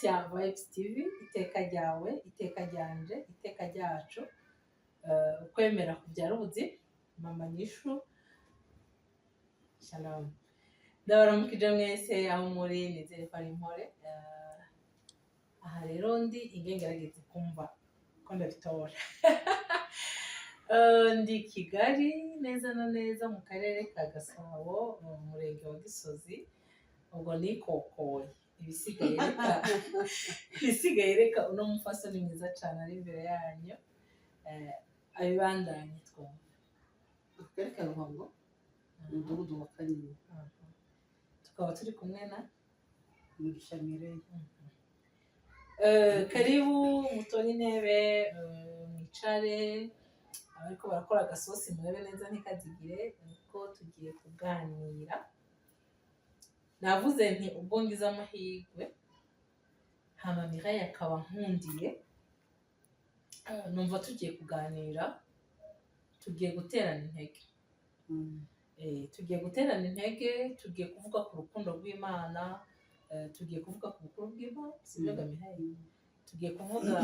ya Vibes TV, iteka ryawe, iteka ryanje, iteka ryacu, ukwemera kubyara ubuzima. Mama Nishu, shalom. Ndabaramukije mwese aho muri, nizere ko ari impore. Aha rero ndi ingengerageze kumva ko ndabitora. Ndi Kigali neza na neza mu karere ka Gasabo, mu murenge wa Gisozi. Ubwo nikokoye ibisigaye reka uno mufasoni mwiza cyane ari imbere yanyu abibandanye twumva. Akarere ka Ruhango, umudugudu wa Kanyinya, tukaba turi kumwe na Mugisha Mireille. Karibu mutore intebe, mwicare, abariko barakora agasosi murebe neza ntikazigire, kuko tugiye kuganira. Navuze nti ubwo ngize amahirwe hama Mireille akaba nkundiye, numva tugiye kuganira, tugiye guterana intege. Tugiye guterana intege, tugiye kuvuga ku rukundo rw'Imana, tugiye kuvuga ku bukuru bw'Imana, sibyo Mireille? Tugiye kuvuga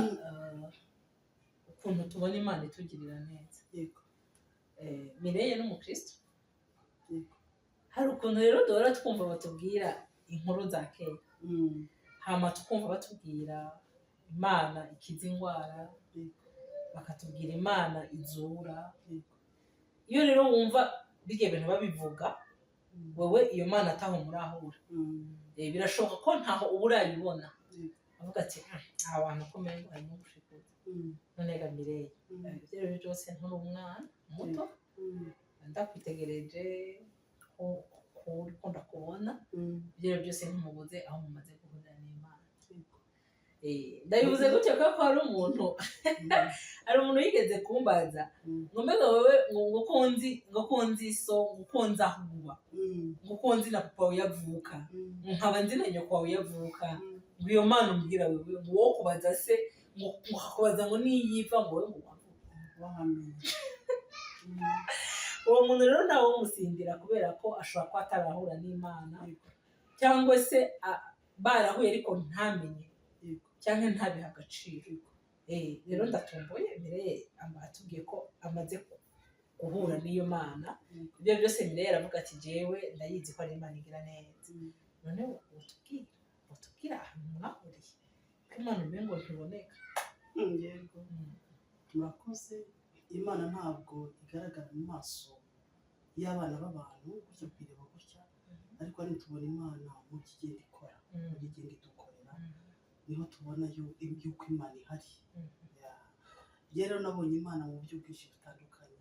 ukuntu tubona Imana itugirira neza. Yego. Mireille ni umukristo. Yego. Hari ukuntu rero duhora twumva batubwira inkuru za kera. Hama tukumva batubwira Imana ikiza indwara, bakatubwira Imana izura. Iyo rero wumva birya bintu babivuga, wowe iyo Mana ataho murahura. Birashoboka ko ntaho uba urayibona. Avuga ati aha bantu komeye barimo gushikuza. None ga Mireille, ibyo rero byose nturi umwana muto, ndakwitegereje ko ukunda kubona, ibyo rero byose ntumubuze aho mumaze guhurira n'Imana. Ndabivuze gutyo ko hari umuntu yigeze kumbaza ngo mbega wowe ngo konzi so, ngo konzi aho uba, ngo konzi na papa yavuka, nkaba nzi na nyoko wawe yavuka, ngo iyo Mana umbwira wewe ngo wo kubaza se, ngo akakubaza ngo niyiva ngo wowe ngo wahamenya. Uwo muntu rero nawe umusindira kubera ko ashobora kuba atarahura n'Imana, cyangwa se barahuye ariko ntamenye, cyangwa ntabihe agaciro. Rero ndatomboye Mireille atubwiye ko amaze guhura n'iyo Mana. Ibyo byose Mireille aravuga ati jewe ndayizi ko ari Imana igira neza. None utubwira ahantu mwahuriye ko Imana mbe ngo ntiboneka. Yego. Murakoze. Imana ntabwo igaragara mu maso y'abana b'abantu gutya kwireba gutya, ariko nitubona Imana mu kigenda ikora, mu kigenda idukorera, niho tubona yuko Imana ihari. Rero nabonye Imana mu buryo bwinshi butandukanye.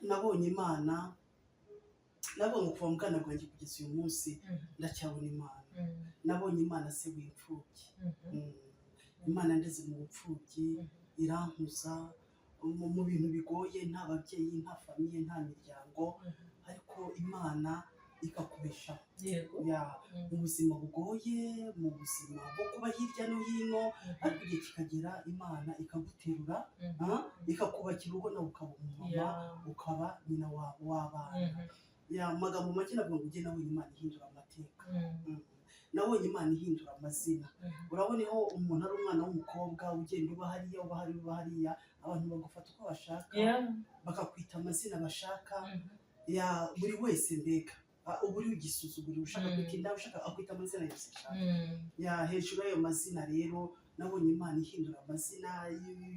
Nabonye Imana, nabonye kuva mu bwana bwanjye kugeza uyu munsi ndacyabona Imana. Nabonye Imana se w'imfubyi. Imana ndeze mu bupfubyi, irankuza mu bintu bigoye, nta babyeyi, nta famiye, nta miryango, ariko Imana ikakubeshaho. Mu buzima bugoye, mu buzima bwo kuba hirya no hino, ariko igihe kikagera Imana ikaguterura, ikakubakira urugo nawe ukaba umumama, ukaba nyina w'abana. Amagambo make navuga ngo ujye nabonye Imana ihindura amateka. Nabonye Imana ihindura amazina. Urabona aho umuntu ari umwana w'umukobwa ugenda uba hariya, uba hariya, abantu bagufata uko bashaka, bakakwita amazina bashaka, buri wese mbega uba uri ugisuzugura, ushaka kwita inda, ushaka akwita amazina yose ashaka. Hejuru y'ayo mazina rero nabonye Imana ihindura amazina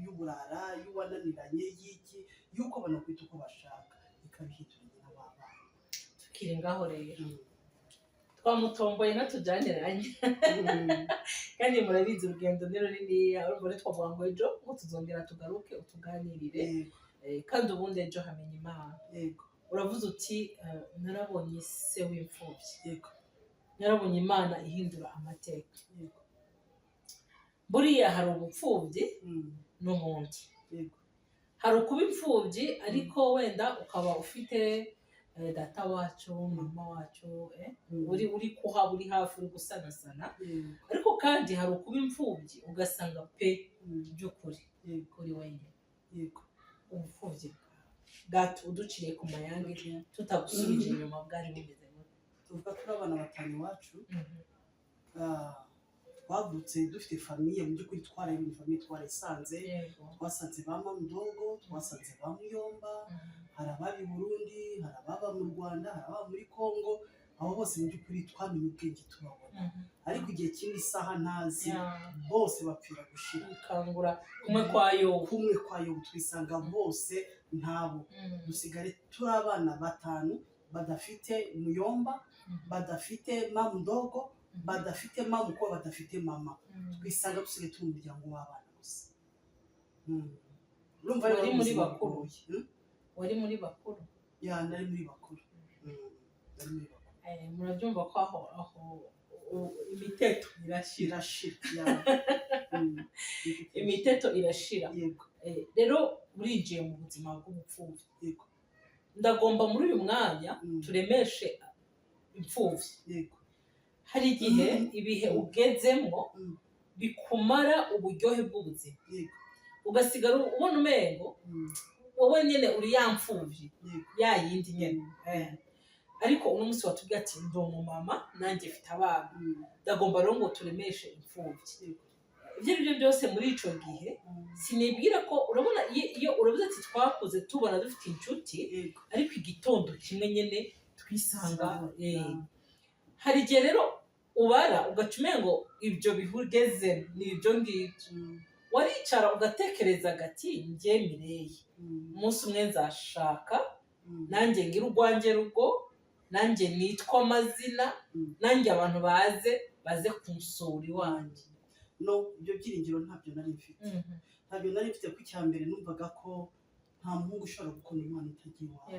y'uburara, y'uwananiranye, y'iki, y'uko banakwita uko bashaka, ikabihinduranya n'abana. Tukiri ngaho rero twamutomboye natujyaniranye, kandi murabizi urugendo ni runiniya. Urumva twavuga ngo ejo ngo tuzongera tugaruke utuganirire, kandi ubundi ejo hamenya Imana. Uravuze uti narabonye se w'imfubyi, narabonye Imana ihindura amateka. Buriya hari ubupfubyi n'ubundi. Hari ukuba imfubyi ariko wenda ukaba ufite data wacu, mama wacu, uri kuhaba, uri hafi, uri gusanasana. Ariko kandi hari ukuba imfubyi ugasanga pe by'ukuri kuri wenyine. Ubupfubyi gato uduciye ku mayange tutagusubije inyuma bwari bumeze gute? Tuvuga turi abana batanu iwacu, twavutse dufite famiye mu by'ukuri twarayimenye famiye twarayisanze twasanze ba Mamudogo twasanze ba Muyomba hari ababa i Burundi hari ababa mu Rwanda hari ababa muri Congo aho bose mu by'ukuri twamenye ubwenge tubabona ariko igihe kimwe isaha ntazi bose bapfira gushira ukangura kumwe kwayo twisanga bose ntabo dusigare turi abana batanu badafite Muyomba badafite Mamudogo badafite mama uko badafite mama twisanga dusigaye turi umuryango w'abana gusa urumva wari muri bakuru wari muri bakuru nari muri bakuru murabyumva ko aho imiteto irashira imiteto irashira rero urinjiye mu buzima bw'ubupfubyi ndagomba muri uyu mwanya turemeshe imfubyi hari igihe ibihe ugezemo bikumara uburyohe bw'ubuzima ugasigara ubona umengo wowe nyine uri ya mfubyi ya yindi nyine ariko uno munsi watubwiye ati ndi umumama nanjye mfite abana ndagomba rero ngo turemeshe imfubyi ibyo ari byo byose muri ico gihe sinibwira ko urabona iyo uravuze ati twakuze tubona dufite inshuti ariko igitondo kimwe nyine twisanga hari igihe rero ubara ugaca umengo ibyo bihugeze ni ibyo ngibyo waricara ugatekereza agati njye Mireye umunsi umwe nzashaka nanjye ngira urwanjye rugo nanjye nitwa amazina nanjye abantu baze kunsura iwanjye no ibyo byiringiro ntabyo nari mfite ku cyambere numvaga ko nta muhungu ushobora gukunda Imana itagiye iwawe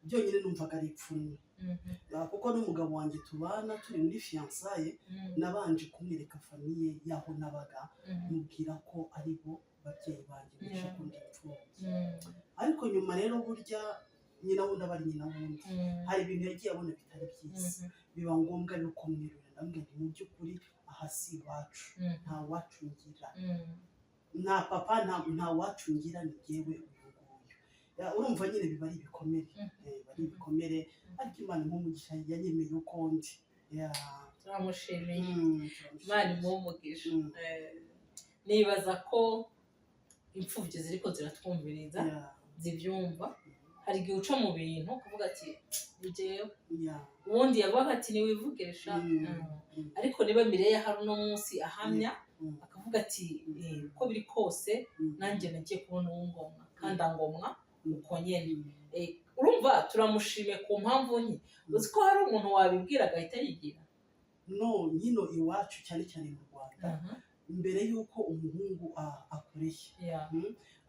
byonyine numvaga ari ipfunwe kuko n'umugabo wanjye tubana turi muri fiançaye nabanje kumwereka famiye yaho nabaga mubwira ko ari bo babyeyi banjye bisha kundi imfubyi ariko nyuma rero burya nyina wundi aba ari nyina wundi hari ibintu yagiye abona bitari byiza biba ngombwa rero kumwirura ndambwira mu by'ukuri aha si iwacu nta wacungira nta papa nta wacungira ni jyewe urumva nyine biba ari ibikomere ariko Imana nk'umugisha yanyemeye uko ndi turamushimiye Imana nk'umugisha nibaza ko imfubyi ziriko ziratwumviriza zibyumva hari igihe uca mu bintu kuvuga ati njyewe ubundi yavuga ati niwivugesha ariko niba Mireye hari uno munsi ahamya akavuga ati uko biri kose nanjye nagiye kubona uw'ingomwa kandi angomwa uko nyene urumva turamushimiye ku mpamvu nke uzi ko hari umuntu wabibwira agahita yigira no nyino iwacu cyane cyane mu Rwanda mbere y'uko umuhungu akureshya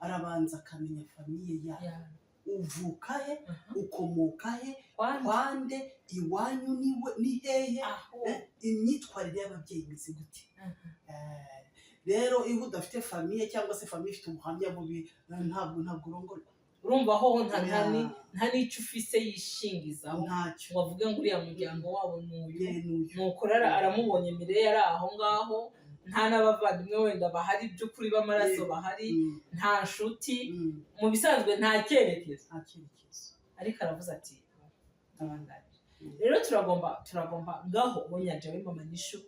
arabanza akamenya famiye yawe uvuka he ukomoka he kwande iwanyu ni hehe imyitwarire y'ababyeyi imeze gute rero iyo udafite famiye cyangwa se famiye ifite ubuhamya bubi ntabwo urongorwa urumva aho nta n'icyo ufise yishingizaho ngo avuge ngo uriya muryango wabo n'uyu nuko rero aramubonye Mireye ari aho ngaho nta n'abavandimwe wenda bahari by'ukuri b'amaraso bahari nta nshuti mu bisanzwe nta cyerekezo ariko aravuze ati ndabangaje rero turagomba ngaho ubonyaje we mama Nishu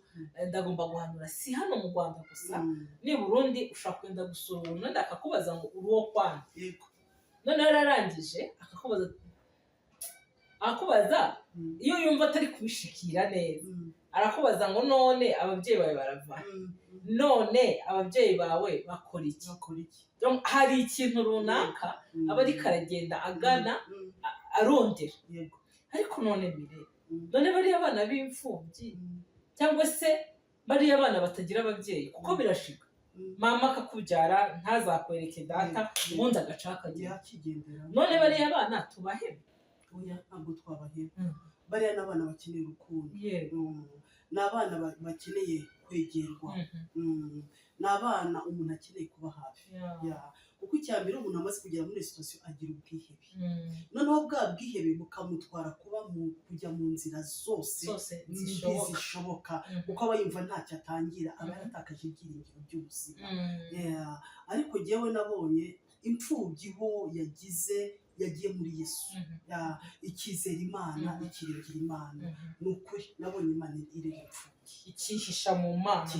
ndagomba guhanura si hano mu Rwanda gusa ni Burundi ushaka kwenda gusura umuntu akakubaza ngo uri uwo kwana none yararangije akakubaza iyo yumva atari kubishikira neza arakubaza ngo none ababyeyi bawe barava none ababyeyi bawe bakora iki hari ikintu runaka aba ariko aragenda agana arondera ariko none Mireye none bariya abana b'imfubyi cyangwa se bariya abana batagira ababyeyi kuko birashika mama akakubyara ntazakwereke data ubundi agacakagira none bariya abana tubahebe oya ntabwo twabahebe bariya n'abana bakeneye urukundo ni abana bakeneye kwegerwa ni abana umuntu akeneye kuba hafi kuko icyambere umuntu amaze kugera muri situation agira ubwihebe noneho bwa bwihebe bukamutwara kujya mu nzira zose zishoboka kuko aba yumva ntacyo atangira aba yaratakaje ibyiringiro by'ubuzima ariko jyewe nabonye imfubyi ho yagize yagiye muri Yesu ikizera Imana ikiringira Imana ni ukuri nabonye Imana irera imfubyi ikihisha mu Mana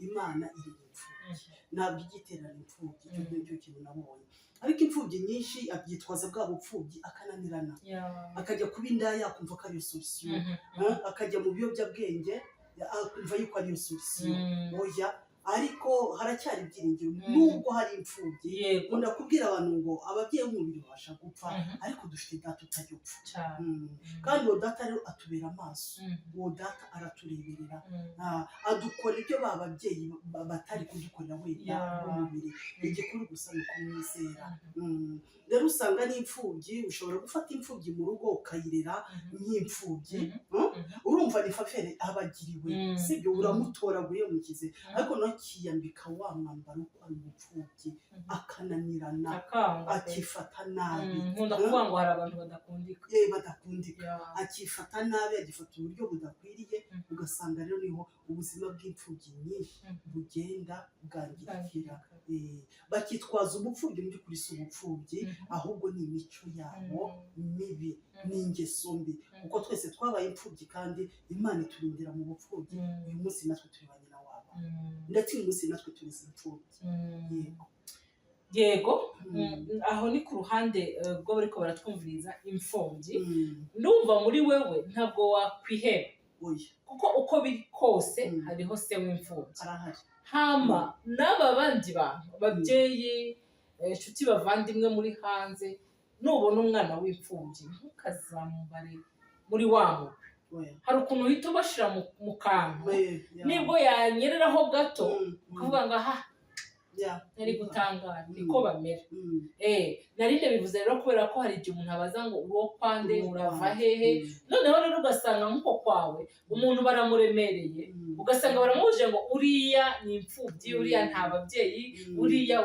Imana irera imfubyi ntabwo igiterana imfubyi icyo kintu nabonye ariko imfubyi nyinshi abyitwaza bwa bupfubyi akananirana akajya kuba indaya akumva ko ariyo solution akajya mu biyobyabwenge akumva yuko ariyo solution oya ariko haracyari ibyiringiro nubwo hari imfubyi ndakubwira abantu ngo ababyeyi b'umubiri babasha gupfa ariko dufite data utajya upfa kandi uwo data rero atubera amaso uwo data aratureberera adukora ibyo ba babyeyi batari kudukorera wenda b'umubiri igikuru gusa ni ukumwizera rero usanga n'imfubyi ushobora gufata imfubyi mu rugo ukayirera nk'imfubyi urumva ni favere abagiriwe sibyo uramutoraguye mukize ariko no kiyambika wa mwambaro uko ari umupfubyi akananirana akifata nabi nkunda kuvuga ngo hari abantu badakundika akifata nabi agifata uburyo budakwiriye ugasanga rero niho ubuzima bw'imfubyi nyinshi bugenda bwangirikira bakitwaza ubupfubyi muri kuri si ubupfubyi ahubwo ni imico yabo mibi n'ingeso mbi kuko twese twabaye imfubyi kandi Imana iturindira mu bupfubyi uyu munsi natwe turi ba nyina wabo ndetse uyu munsi natwe turi imfubyi yego aho ni ku ruhande rwo bariko baratwumviriza imfubyi ndumva muri wewe ntabwo wakwiheba kuko uko biri kose hariho se w'imfubyi hama n'aba bandi bantu ababyeyi inshuti bavandimwe muri hanze nubona umwana w'imfubyi ntukazamubare muri wa mugwi hari ukuntu uhita ubashira mu kantu nibwo yanyereraho gato ukavuga ngo aha nari gutangara niko bamera narinde bivuze rero kubera ko hari igihe umuntu abaza ngo uwo kwande urava hehe noneho rero ugasanga nk'uko kwawe umuntu baramuremereye ugasanga baramuje ngo uriya ni imfubyi uriya nta babyeyi uriya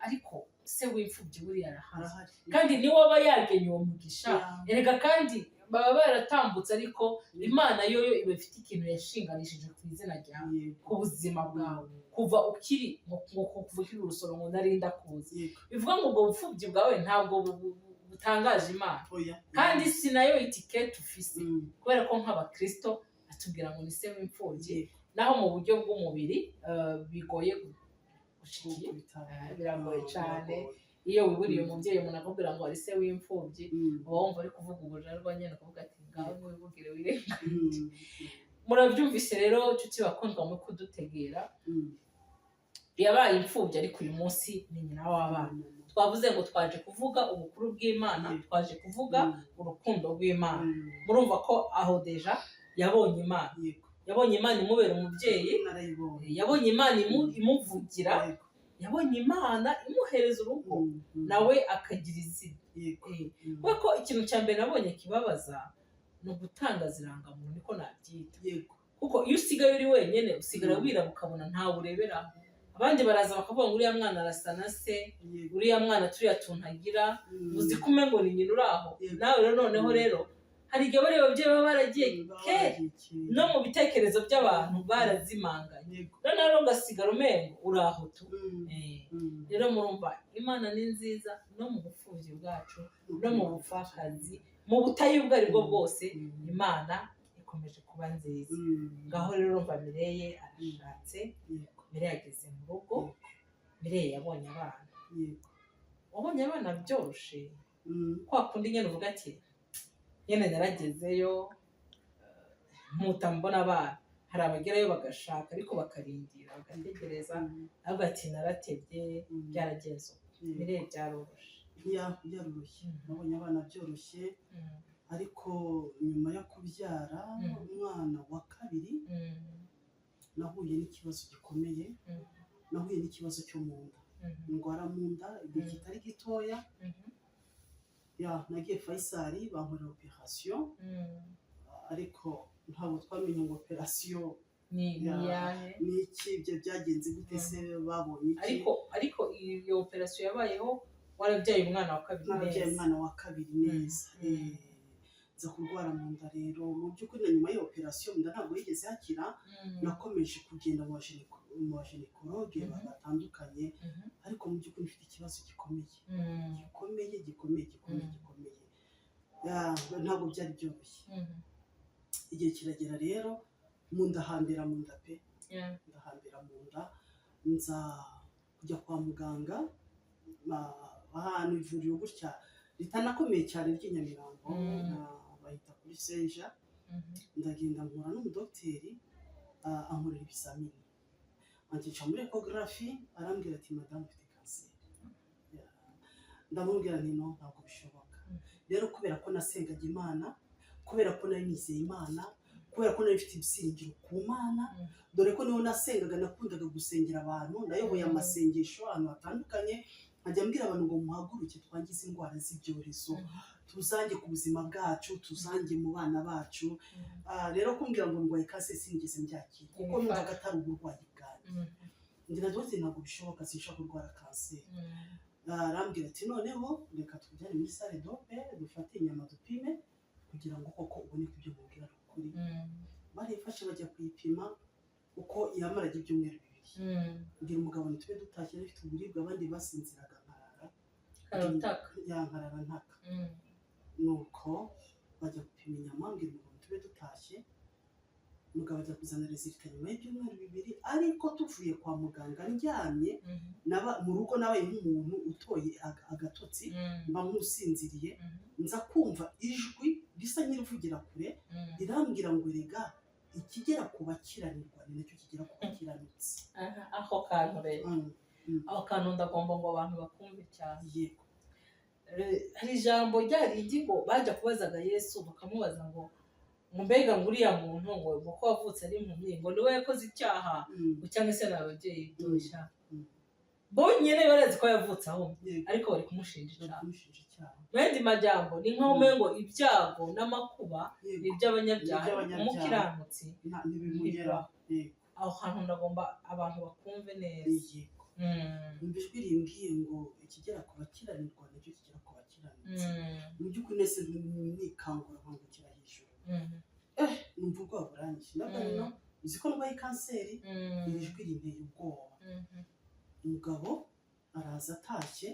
ariko se w'imfubyi buriya arahari kandi niwe aba yagenye uwo mugisha erega kandi baba baratambutse ariko Imana yoyo iba ifite ikintu yashinganishije ku izina ryawe ku buzima bwawe kuva ukiri urusoro ngo narinda kuzi bivuga ngo ubwo bupfubyi bwawe ntabwo butangaje Imana kandi si nayo etikete ufise kubera ko nk'abakristo atubwira ngo ni se w'imfubyi naho mu buryo bw'umubiri bigoye biragoye cyane iyo wiburiye umubyeyi umuntu akubwira ngo ari se w'imfubyi uba wumva ari kuvuga ubujarwa nyine akavuga ati ngaho wibugire wirengagije murabyumvise rero nshuti bakundwa mu kudutegera yabaye imfubyi ariko uyu munsi ni nyina w'abana twavuze ngo twaje kuvuga ubukuru bw'Imana twaje kuvuga urukundo rw'Imana murumva ko aho deja yabonye Imana imubera umubyeyi yabonye Imana imuvugira yabonye Imana imuhereza urugo nawe akagira izina kuko ikintu cya mbere nabonye kibabaza ni ugutanga zirangamuntu niko nabyita kuko iyo usigaye uri wenyine usigara wiraba ukabona ntawe ureberaho abandi baraza bakavuga ngo uriya mwana arasa na se uriya mwana turiya tuntu agira uzi ko umengo ni nyina uri aho nawe rero noneho rero hari igihe bariya babyeyi baba baragiye kera no mu bitekerezo by'abantu barazimanganye noneho rero ugasigara umengo uri aho tu rero murumva Imana ni nziza no mu bupfubyi bwacu no mu bupfakazi mu butayu ubwo ari bwo bwose Imana ikomeje kuba nziza ngaho rero mva Mireye arashatse Mireye ageze mu rugo Mireye yabonye abana wabonye abana byoroshe kwa kundi nyine uvuga ati nyine naragezeyo mbona abana hari abagerayo bagashaka ariko bakarindira bagategereza ahubwo ati naratebye byaragenze Mireye byaroroshye nabonye abana byoroshye ariko nyuma yo kubyara umwana wa kabiri nahuye n'ikibazo gikomeye nahuye n'ikibazo cyo mu nda ndwara mu nda igihe kitari gitoya nagiye Faisal bankorera operation ariko ntabwo twamenye ngo operation ni iki ibyo byagenze gute se babonye iki ariko iyo operation yabayeho warabyaye umwana wa kabiri neza nza kurwara mu nda rero mu by'ukuri na nyuma y'iyo operation nda ntabwo yigeze hakira nakomeje kugenda mu mu bajenekologe batandukanye, ariko mu by'ukuri mfite ikibazo gikomeye ntabwo byari byoroshye. Igihe kiragera rero mu nda hambera mu nda pe, ndahambera mu nda, nza kujya kwa muganga ahantu ivuriro gutya ritanakomeye cyane ry'Inyamirambo, bahita kuri Seja. Ndagenda mpura n'umudogiteri ankorera ibizamini, ancisha muri ecography, arambwira ati madamu ufite kanseri. Ndamubwira nti no, ntabwo bishoboka. Rero kubera ko nasengaga Imana, kubera ko nari nizeye Imana, kubera ko nari mfite ibisiringiro ku Mana, dore ko niho nasengaga, nakundaga gusengera abantu, nayoboye amasengesho ahantu hatandukanye, nkajya mbwira abantu ngo muhaguruke twangize indwara z'ibyorezo, tuzange ku buzima bwacu, tuzange mu bana bacu. Rero kumbwira ngo ndwaye kanseri sinigeze mbyakira, kuko numvaga atari uburwayi bwanjye. Ngira dogiteri ntabwo bishoboka, sinshaka kurwara kanseri. Arambwira ati noneho reka tujyane muri sale dope, dufate inyama dupime kugira ngo koko ubone ko ibyo mubwira ari ukuri. Barifashe bajya kuyipima, uko yamaraga ibyumweru 2. Kugira umugabo ntitube dutashye dufite uburibwe, abandi basinziraga nkarara ntaka. Nuko bajya gupima inyama, mbwira umugabo ntitube dutashye. Umugabo ajya kuzana resulta nyuma y'ibyumweru 2, ariko tuvuye kwa muganga ndyamye mu rugo, nabaye nk'umuntu utoye agatotsi, mba nk'usinziriye, nza kumva ijwi risa nk'irivugira kure, rirambwira ngo rega ikigera ku bakiranirwa ni nacyo kigera ku bakiranutsi. Aho kantu rero, aho kantu ndagomba ngo abantu bakumve cyane. Yego. Hari ijambo ryarindi ngo bajya kubazaga Yesu bakamubaza ngo mbega nguriya muntu ngo uko wavutse ari impumyi ngo niwe yakoze icyaha cyangwa se n'ababyeyi dusha, bonyine barazi ko yavutse aho, ariko bari kumushinja icyaha. Mu yandi majambo ni nk'aho ngo ibyago n'amakuba ni iby'abanyabyaha, umukiranutsi ntibimugeraho. Aho hantu ndagomba abantu bakumve neza. Ijwi rimbwiye ngo ikigera ku bakiranirwa nacyo kigera ku bakiranutsi. Mu by'ukuri nese nikangura nkangukira hejuru, numva ubwoba buranyishe. Ndabona uzi ko ndwaye kanseri, iri jwi rinteye ubwoba. Umugabo araza atashye,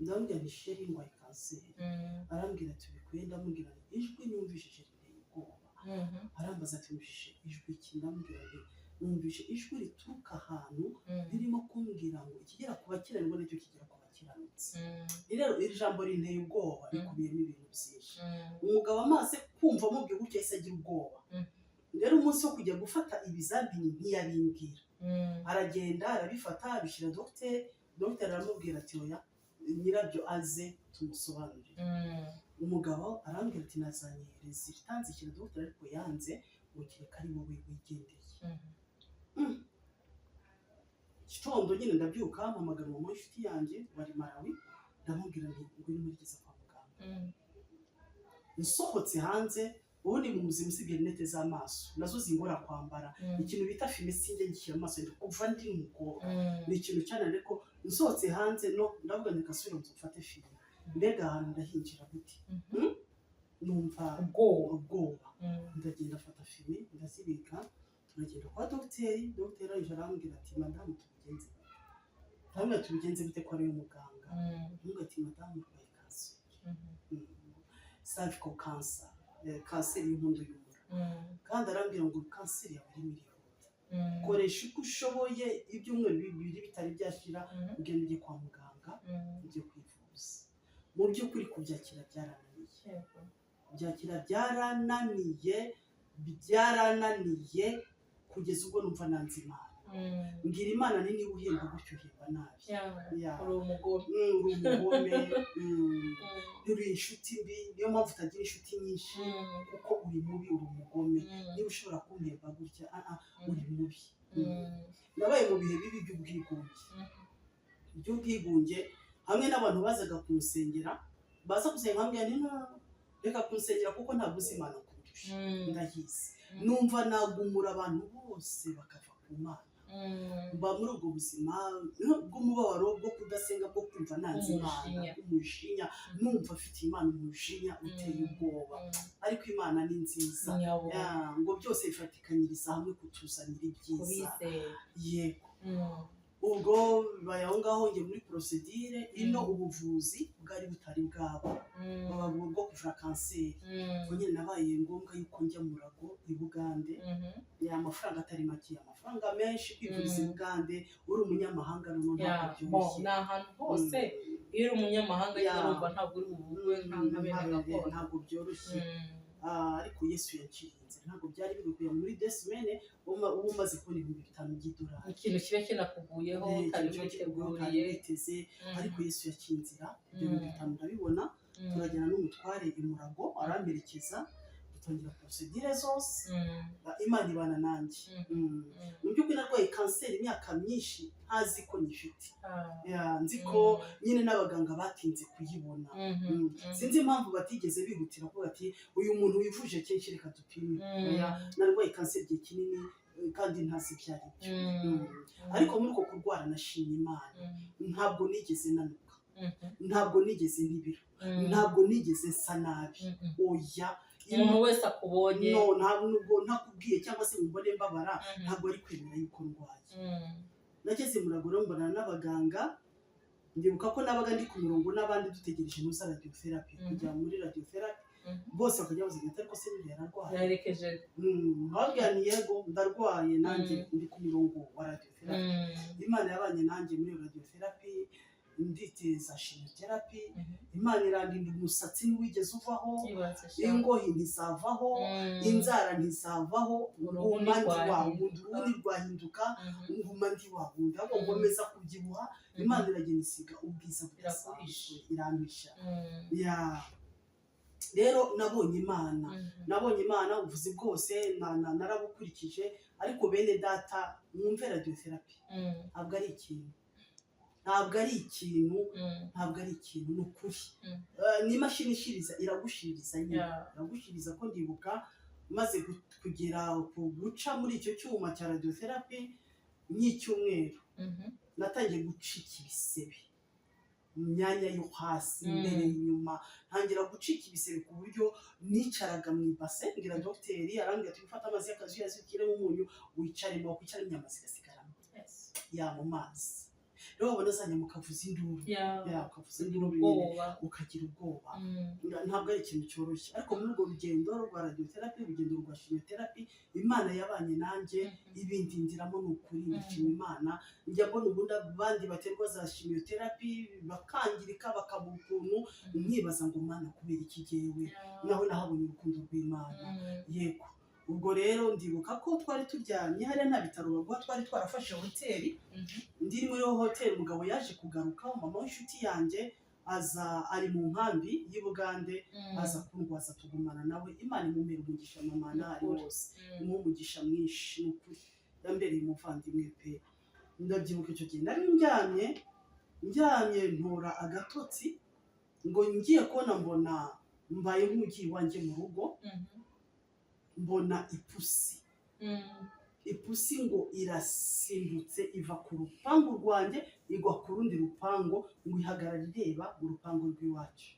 ndamubwira nti sheri ndwaye kanseri. Arambwira ati ubikuye? Ndamubwira ijwi numvishije rinteye ubwoba. Arambaza ati numvishije ijwi ki? Ndamubwira nti numvise ijwi rituruka ahantu ririmo kumbwira ngo ikigera ku bakiranirwa nicyo kigera ku bakiranutsi. Rero iri jambo rinteye ubwoba, rikubiyemo ibintu byinshi. Umugabo amaze kumva amubwiye gutya yahise agira ubwoba. Rero umunsi wo kujya gufata ibizamini ntiyabimbwira, aragenda arabifata abishyira dogiteri. Dogiteri aramubwira ati oya, nyirabyo aze tumusobanurire. Umugabo arambwira ati nazanye resulta nzishyira dogiteri, ariko yanze ngo kereka ari wowe wigendeye. Gitondo nyine ndabyuka, mpamagara mama w'inshuti yanjye wari Malawi, ndamubwira nti ngwino murigeze kwa muganga. Nsohotse hanze, ubundi mu buzima usibye rinete z'amaso nazo zingora kwambara, ikintu bita fime sinjye ngishyira amaso kuva ndi umukobwa, ni ikintu cyane. Ariko nsohotse hanze no ndavuga nti kasubira mfate filime, mbega ahantu ndahinjira gute, numva ubwoba. Ndagenda afata filime ndazibika, turagenda kwa dogiteri. Dogiteri aje arambwira ati madamu tubigenze. Ndamubwira tubigenze bite ko ari umuganga? Ndamubwira ati madamu urwaye kanseri, cervical cancer, kanseri y'inkondo y'umura. Kandi arambwira ngo kanseri yawe irimo irihuta, koresha uko ushoboye, ibyumweru 2 bitari byashira ugenda ujye kwa muganga ujye kwivuza. Mu by'ukuri kubyakira byarananiye kugeza ubwo numva nanze Imana. Mbwira Imana ni niba uhemba gutyo uhemba nabi. Uri umugome, uri inshuti mbi, niyo mpamvu utagira inshuti nyinshi, kuko uri mubi, uri umugome. Niba ushobora kumpemba gutya uri mubi. Nabaye mu bihe bibi by'ubwigunge, hamwe n'abantu bazaga kumusengera, baza gusenga nkambwira nti reka kunsengera kuko ntabwo uzi Imana kundusha, ndahizi. Numva nagumura abantu bose bakava ku Mana, mba muri ubwo buzima bw'umubabaro bwo kudasenga, bwo kumva nanze Imana, umujinya, numva afite Imana umujinya uteye ubwoba, ariko Imana ni nziza, ngo byose bifatikanyiriza hamwe kutuzanira ibyiza. Yego, ubwo bibaye aho ngaho njye muri procedure ino, ubuvuzi bwari butari bwabo bwo kuvura kanseri, ubwo nyine nabaye ngombwa yuko njya mu Murago i Bugande, amafaranga atari make, amafaranga menshi kwivuriza i Bugande uri umunyamahanga ntabwo byoroshye. Ni ahantu hose iyo uri umunyamahanga urumva ntabwo uri buvurwe ntabwo byoroshye, ariko Yesu yacirinze, ntabwo byari biguye muri desimene uba umaze kubona $5,000 by'idolari, ikintu kiba kinakuguyeho utari witeze, ariko Yesu yacinzira ibyo $5,000 ndabibona. Turajyana n'umutware i Murago aramperekeza, dutangira procedure zose, Imana ibana nanjye. Mu by'ukuri narwaye kanseri imyaka myinshi ntazi ko nyifite, nzi ko nyine n'abaganga batinze kuyibona, sinzi impamvu batigeze bihutira kuvuga ati uyu muntu wivuje kenshi reka dupime. Narwaye kanseri igihe kinini kandi ntazi ibyo ari byo, ariko muri uko kurwara nashimye Imana, ntabwo nigeze nanuka, ntabwo nigeze nibira, ntabwo nigeze nsa nabi, oya. Umuntu wese akubonye ntabwo ntakubwiye cyangwa se mbone mbabara, ntabwo ari kwemera yuko ndwaye. Nageze mu Murago mbonana n'abaganga, ndibuka ko nabaga ndi ku murongo n'abandi dutegereje muza radiotherapy, kujya muri radiotherapy, bose bakajya bavuga ati ariko se niba yararwaye yarekeje, nkababwira nti yego ndarwaye, nanjye ndi ku murongo wa radiotherapy. Imana yabanye nanjye muri radiotherapy, nditeza chemotherapy, Imana irandinda umusatsi ntiwigeze uvaho, ingohi ntizavaho, inzara ntizavaho, nguma ndi wawundi, urundi rwahinduka nguma ndi wawundi, ahubwo ngomeza kubyibuha. Imana iragenda isiga ubwiza budasanzwe, irampisha. Rero nabonye Imana, ubuvuzi bwose narabukurikije, ariko bene data mwumve radiotherapy ntabwo ari ikintu, ni ukuri. Ni imashini ishiriza, iragushiriza nyine, iragushiriza. Ko ndibuka maze kugera guca muri icyo cyuma cya radiotherapy nk'icyumweru, natangiye gucika ibisebe mu myanya yo hasi, imbere inyuma, ntangira gucika ibisebe ku buryo nicaraga mu ibase, ngira dogiteri arambwira ati ufate amazi y'akazuyazi ukiremo umunyu wicaremo, wakwicara inyama zigasigaramo mu mazi. Rero wabona zanya mukavuza induru, ukavuza induru ukagira ubwoba, ntabwo ari ikintu cyoroshye. Ariko muri urwo rugendo rwa radiotherapy, urugendo rwa chemotherapy, Imana yabanye nanjye, ibindindiramo ni ukuri, ndashima Imana. Njya mbona ubundi abandi baterwa za chemotherapy bakangirika bakabura ukuntu, nkibaza ngo Mana kubera iki jyewe, naho nahabonye urukundo rw'Imana. Yego, ubwo rero ndibuka ko twari turyamye hariya nta bitaro baguha, twari twarafashe hoteli, ndi muri hoteli, umugabo yaje kugaruka, mama w'inshuti yanjye aza, ari mu nkambi y'i Bugande, aza kundwaza, tugumana nawe. Imana imumera umugisha, mama n'ahari hose imuha umugisha mwinshi, ni ukuri yambereye umuvandimwe pe. Ndabyibuka icyo gihe nari ndyamye ntora agatotsi, ngo ngiye kubona mbona mbaye nk'ugiye iwanjye mu rugo, mbona ipusi ngo irasimbutse iva ku rupangu rwanjye igwa ku rundi rupango, ngo ihagarara ireba mu rupango rw'iwacu.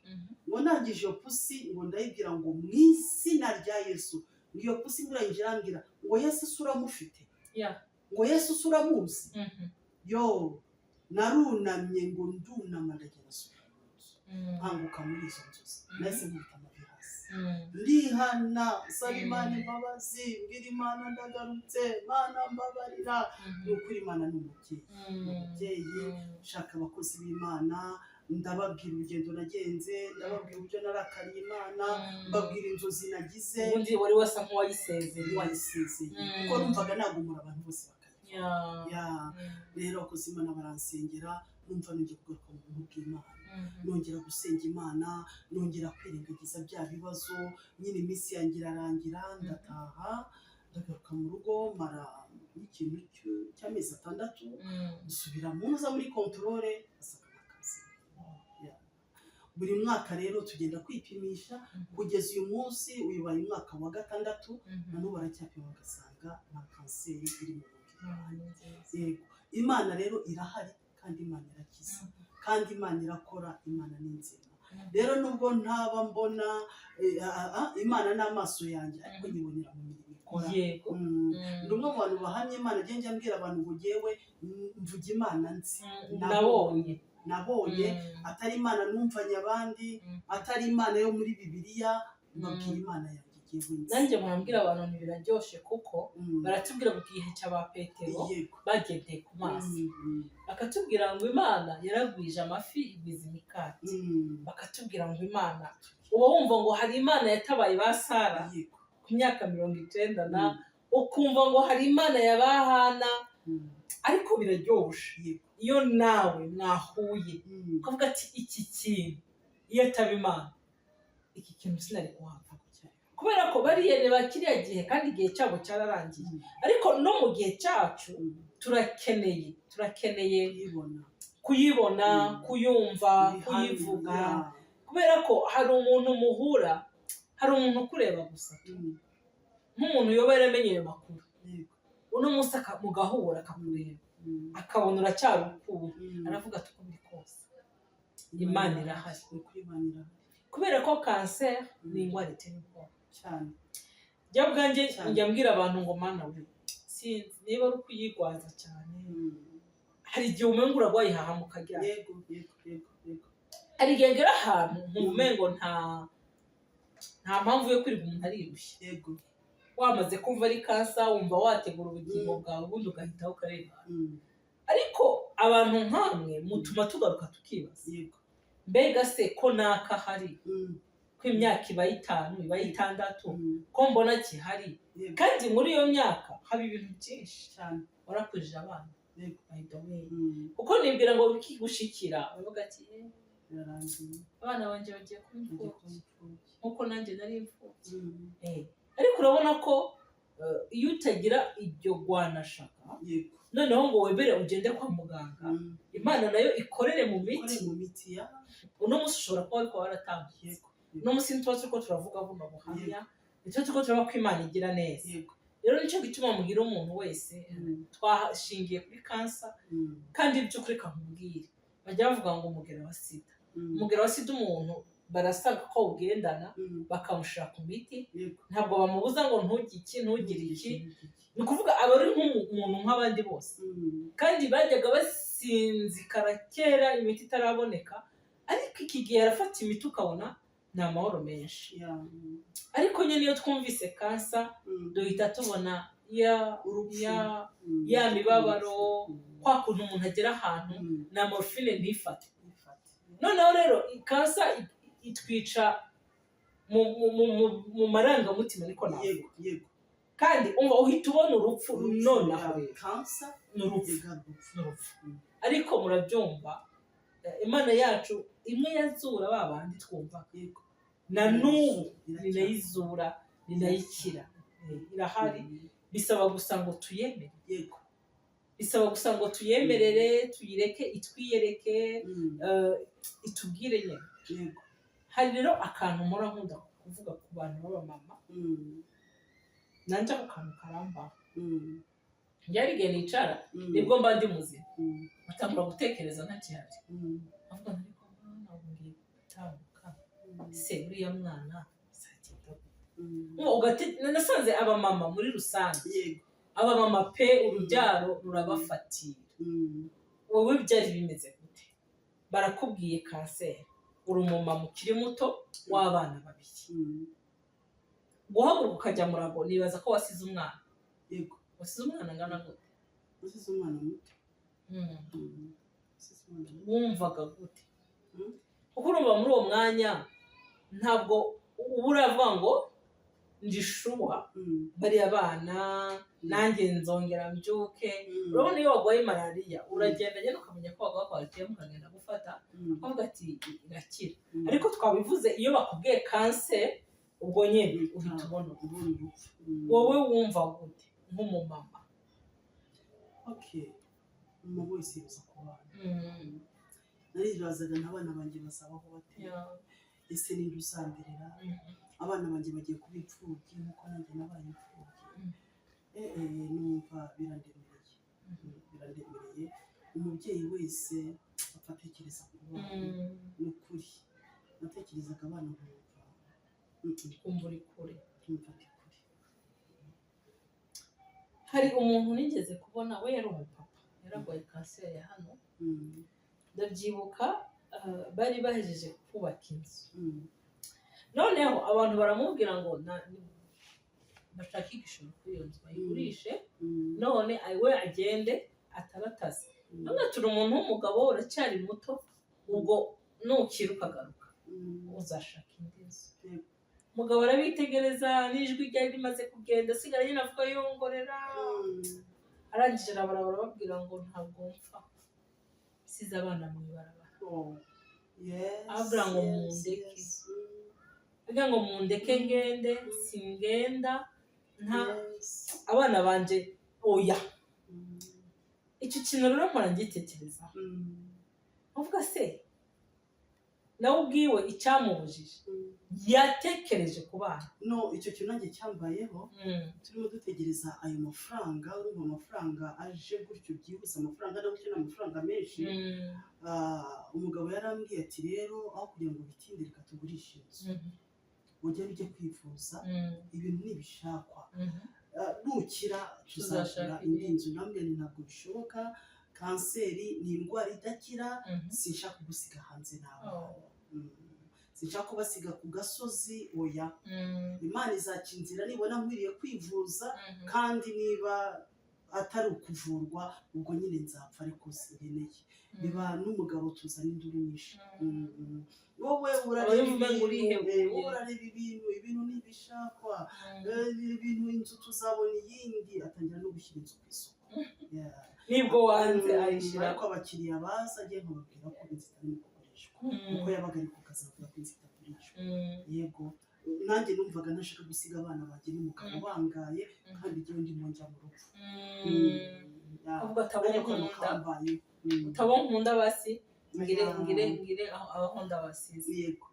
Ngo ndangije iyo pusi, ngo ndayibwira ngo mu izina rya Yesu, ngo iyo pusi irangije irambwira ngo Yesu uramufite, ngo Yesu uramuzi. Narunamye, ngo ndunama ndagenda nsubira mu nzu, nkanguka muri izo nzozi, nahise nkubita amavi hasi, ndihana, nsaba Imana imbabazi, mbwira Imana ndagarutse, Mana mbabarira. Ni ukuri Imana ni umubyeyi, shaka abakozi b'Imana, ndababwira urugendo nagenze, ndababwira uburyo narakariye Imana, mbabwira inzozi nagize. Ubundi wari wasa nk'uwayisezeye, kuko numvaga nagumura abantu bose bakajya. Rero abakozi b'Imana baransengera, numva nongera kugaruka mu buntu bw'Imana, nongera gusenga Imana, nongera kwirengagiza bya bibazo. Nyine iminsi yanjye irarangira, ndataha, ndagaruka mu rugo, mara ikintu cy'amezi 6, dusubira mu nza muri controle, asakana akazi. Buri mwaka rero tugenda kwipimisha, kugeza uyu munsi uyu baye umwaka wa 6, nanubu baracyapima bagasanga nta kanseri iri mu mubiri. yego imana rero irahari kandi imana irakiza kandi imana irakora imana ni nzima rero nubwo ntaba mbona imana n'amaso yanjye ariko nyibonera mu mirimo ikora yego ndi umwe mu bantu bahamya imana njya mbwira abantu ngo ngewe mvuga imana nzi nabonye atari imana numvanye abandi atari imana yo muri bibiliya mbabwira imana yanjye nanjye murambwira abantu ntibiraryoshe kuko baratubwira mu gihe cy'aba Petero bagendeye ku mazi bakatubwira ngo imana yaragwije amafi igwiza imikati bakatubwira ngo imana uba wumva ngo hari imana yatabaye ba Sara ku myaka 90 na ukumva ngo hari imana ya Bahana ariko biraryoshe iyo nawe mwahuye ukavuga ati iki kintu iyo ataba imana iki kintu sinari kuhava kubera ko bariyene bakiriya gihe kandi igihe cyabo cyararangiye ariko no mu gihe cyacu turakeneye kuyibona kuyumva kuyivuga kubera ko hari umuntu muhura hari umuntu ukureba gusa nk'umuntu yoba yaramenye ayo makuru uno munsi mugahura akakureba akabona uracyari ukuru aravuga ati uko biri kose imana irahari kubera ko kanseri ni indwara iteye ubwoba cyane jya bwanjye njya mbwira abantu ngo mana we sinzi niba ari ukuyigwaza cyane hari igihe umenga uragwaye hahamuka agira yego hari igihe ngera ahantu umengo nta mpamvu yo kwirirwa umuntu arirushye yego wamaze kumva ari kansa wumva wategura ubugingo bwawe ubundi ugahitaho ukareba ariko abantu nk'amwe mutuma tugaruka tukibaza mbega se ko naka hari ko imyaka iba 5 iba 6 ko mbona kihari kandi muri iyo myaka haba ibintu byinshi cyane warakurije abana kuko nibwira ngo bikigushikira uvuga ati abana banje bagiye kumfubyi nkuko nanjye nari imfubyi ariko urabona ko iyo utagira iryo rwanashaka noneho ngo webere ugende kwa muganga imana nayo ikorere mu miti uno munsi ushobora kuba ariko waratangiye no musi ntwa turiko turavuga buno buhamya nicyo turiko turaba ko imana igira neza rero nicyo gituma mugira umuntu wese twashingiye kuri kansa kandi by'ukuri kamubwire bajya bavuga ngo umugera wa sida umuntu barasanga ko ugendana bakamushira ku miti ntabwo bamubuza ngo ntugire iki ni kuvuga aba ari nk'umuntu nk'abandi bose kandi bajyaga basinzikara kera imiti itaraboneka ariko iki gihe arafata imiti ukabona ni amahoro menshi ariko nyine iyo twumvise kansa duhita tubona ya mibabaro kwa kuntu umuntu agera ahantu na morphine ntifate noneho rero kansa itwica mu marangamutima niko navuga kandi umva uhita ubona urupfu nonaho kansa n'urupfu ariko murabyumva imana yacu imwe yazura babandi twumva na n'ubu ninayizura ninayikira irahari bisaba gusa ngo tuyemere bisaba gusa ngo tuyemerere tuyireke itwiyereke itubwire nyine hari rero akantu mpora nkunda kuvuga ku bantu b'abamama nanje ako kantu karambaho njyari igihe nicara nibwo mba ndi muzima batangura gutekereza ntakihari avuga ariko mwana ngiye gutambuka se uriya mwana nasanze abamama muri rusange abamama pe urubyaro rurabafatira wowe byari bimeze gute barakubwiye kanseri uri umumama ukiri muto w'abana 2 guhaguruka ukajya murago nibaza ko wasize umwana wasize umwana angana gute wasize umwana muto wumvaga gute kuko urumva muri uwo mwanya ntabwo uravuga ngo ndishuwa bari abana nanjye nzongera mbyuke urabona iyo wagwaye malariya uragenda nyine ukamenya ko wagwa kwalite mukagenda gufata ukavuga ati irakira ariko twabivuze iyo bakubwiye kanseri ubwo nyine uhita ubona wowe wumva gute nk'umumama umumama wese yibuza ku bana naribazaga n'abana banjye bazabaho bate ese ninde uzambirira abana banjye bagiye kuba imfubyi nk'uko nanjye nabaye imfubyi numva birandemereye birandemereye umubyeyi wese apfa atekereza ku bana ni ukuri natekerezaga abana kumva uri kure nkumva ndi kure. hari umuntu nigeze kubona we yari umupapa yararwaye kanseri ya hano ndabyibuka bari bahejeje kubaka inzu noneho abantu baramubwira ngo bashaka igishoro kuri iyo nzu bayigurishe none we agende atarataze none turi umuntu w'umugabo uracyari muto ubwo nukira ukagaruka uzashaka indi nzu. Umugabo arabitegereza n'ijwi ryari rimaze kugenda asigara nyine avuga yongorera arangije barababwira ngo ntabwo mpfa size abana mu ibarabara ababwira ngo mundeke avuga ngo mundeke ngende singenda nta abana banje oya. Icyo kintu rero mpora ngitekerezaho avuga se nawe ubwiwe icyamubujije yatekereje ku bana no icyo kintu nanjye cyambayeho turimo dutegereza ayo mafaranga urumva amafaranga aje gutyo byihuse amafaranga no gukina amafaranga menshi umugabo yarambwiye ati rero aho kugira ngo bitinde reka tugurishe inzu ujye ujye kwivuza ibintu nibishakwa nukira tuzashaka indi nzu. Namwe ntabwo bishoboka kanseri ni indwara idakira sinshaka kugusiga hanze nawe sinshaka kubasiga ku gasozi oya Imana izaca inzira nibona nkwiriye kwivuza kandi niba atari ukuvurwa ubwo nyine nzapfa ariko sinkeneye biba n'umugabo tuzana induru nyinshi wowe urareba ibintu ntibishakwa ibintu inzu tuzabona iyindi atangira no gushyira inzu ku isoko nibwo wanze ayishyira ariko abakiriya baza agiye nkababwira ko inzu itari mu kugurishwa kuko yabaga ari ku kazi avuga ko inzu itagurishwa yego nanjye numvaga ntashaka gusiga abana banjye n'umugabo bangaye kandi igihe ndimo njya mu rupfu ubwo utabona nkunda basi ngire abahonda basize yego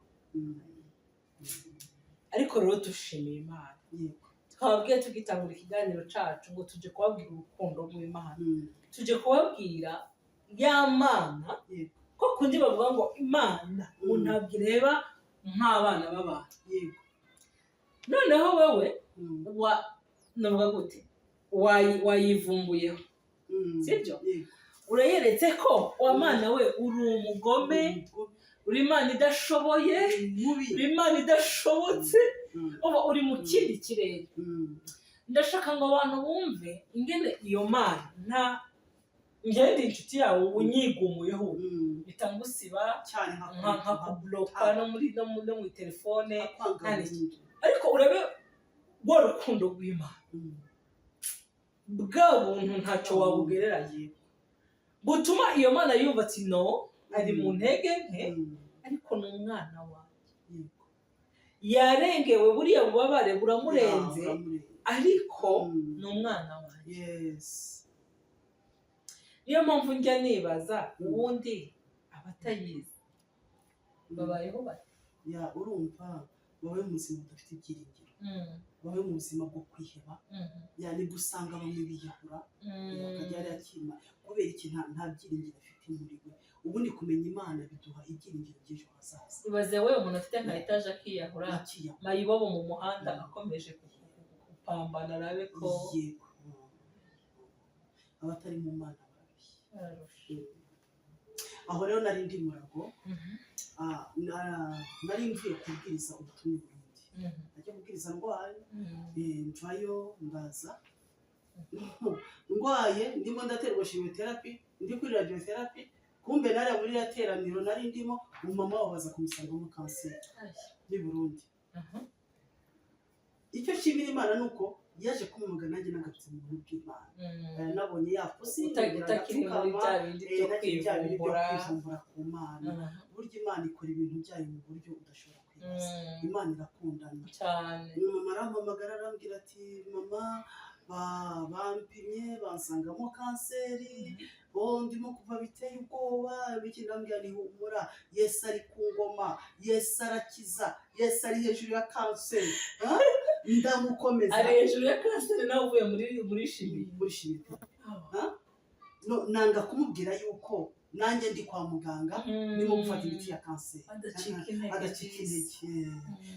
ariko rero dushimiye Imana yego twababwiye tugitangura ikiganiro cacu ngo tuje kubabwira urukundo rw'Imana tuje kubabwira ya Mana ko kundi bavuga ngo Imana ntabwo ireba nk'abana b'abantu yego noneho wewe navuga gute wayivumbuyeho sibyo urayeretse ko wa Mana we uri umugome uri Imana idashoboye uri Imana idashobotse uri mu kindi kirere. Ndashaka ngo abantu bumve ingene iyo Mana nta ngende inshuti yawe unyigumuyeho bitangusiba cyane nka kubloka no muri telefone ariko urabe rwa rukundo rw'Imana bwa buntu ntacyo wabugereranye butuma iyo Mana yumva ati no ari mu ntege nke ariko ni umwana wanjye yarengewe buriya bubabare buramurenze ariko ni umwana wanjye. Niyo mpamvu njya nibaza ubundi abatayizi babayeho bate urumva wowe mu buzima budafite ibyiringiro wowe mu buzima bwo kwiheba yani gusanga bamwe biyahura bakajya yakima kubera iki nta byiringiro afite muri we ubundi kumenya Imana biduha ibyiringiro by'ejo hazaza. Ibaze we umuntu afite nka etaje akiyahura mayibobo mu muhanda akomeje kupambana arabe ko abatari mu Mana barabishye. Aho rero nari ndi murago nari mvuye kubwiriza ubutumwa Burundi najya kubwiriza ndwaye mvayo ndaza ndwaye ndimo ndaterwa chemotherapy ndi kuri radiotherapy kumbe nari muri rateraniro nari ndimo umama wabaza kumusangamo kanseri ni Burundi. Icyo shimira Imana nuko yaje kumugana nanjye nagatse mu bintu by'Imana nabonye yapusi utakiri muri bya bindi byo kwivumbura ku Mana burya Imana ikora ibintu byayo mu buryo udashobora kwibaza. Imana irakundana cyane. Mama arampamagara arambwira ati mama bampimye bansangamo kanseri ndimo kuva biteye ubwoba bikindambwira ni humura Yesu ari ku ngoma Yesu arakiza Yesu ari hejuru ya kanseri ndamukomeza ari hejuru ya kanseri nawe uvuye muri shimi nanga kumubwira yuko nanjye ndi kwa muganga ndimo gufata imiti ya kanseri adacika intege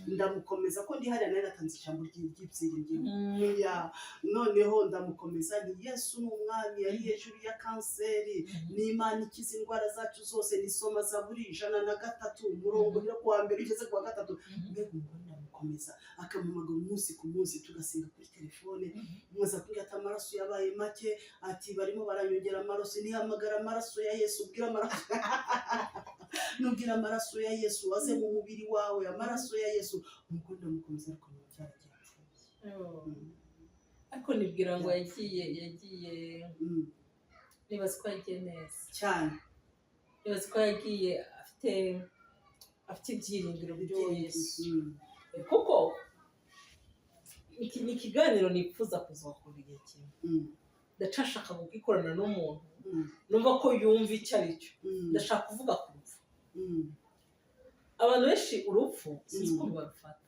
ndamukomeza ko ndi hariya nari natanze ijambo ry'ibyiringiro noneho ndamukomeza ni Yesu ni umwami yari hejuru ya kanseri ni Imana ikiza indwara zacu zose nisoma Zaburi 103 umurongo yo kuwa mbere ugeze kuwa gatatu mbega ndamukomeza akamumaga umunsi ku munsi tugasenga kuri telefone mwaza kugira ati amaraso yabaye make ati barimo baranyongera amaraso nihamagara amaraso ya Yesu nubwira amaraso ya Yesu waze mu mubiri wawe amaraso ya Yesu nuko ndamukomeza ariko ariko nibwira ngo yagiye nibaza ko yagiye neza cyane nibaza ko yagiye afite ibyiringiro byo Yesu kuko ni ikiganiro nifuza kuzakora igihe kimwe ndashaka kugikorana n'umuntu numva ko yumva icyo ari cyo ndashaka kuvuga ku rupfu abantu benshi urupfu sinzi uko barufata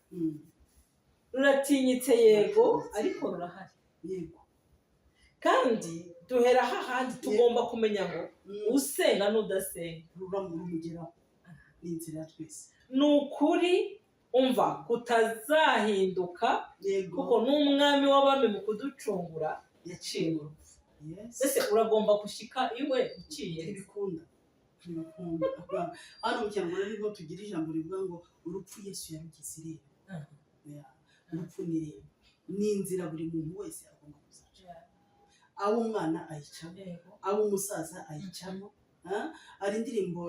ruratinyitse yego ariko rurahari yego kandi duhera hahandi tugomba kumenya ngo usenga n'udasenga ruramugeraho ni inzira twese ni ukuri umva kutazahinduka kuko n'umwami w'abami mu kuducungura yaciye urupfu ese uragomba gushika iwe uciye ibikunda hano mu Kinyarwanda niho tugira ijambo rivuga ngo urupfu Yesu yarugize irembo urupfu ni irembo ni inzira buri muntu wese agomba kuzaca abo umwana ayicamo abo umusaza ayicamo ari indirimbo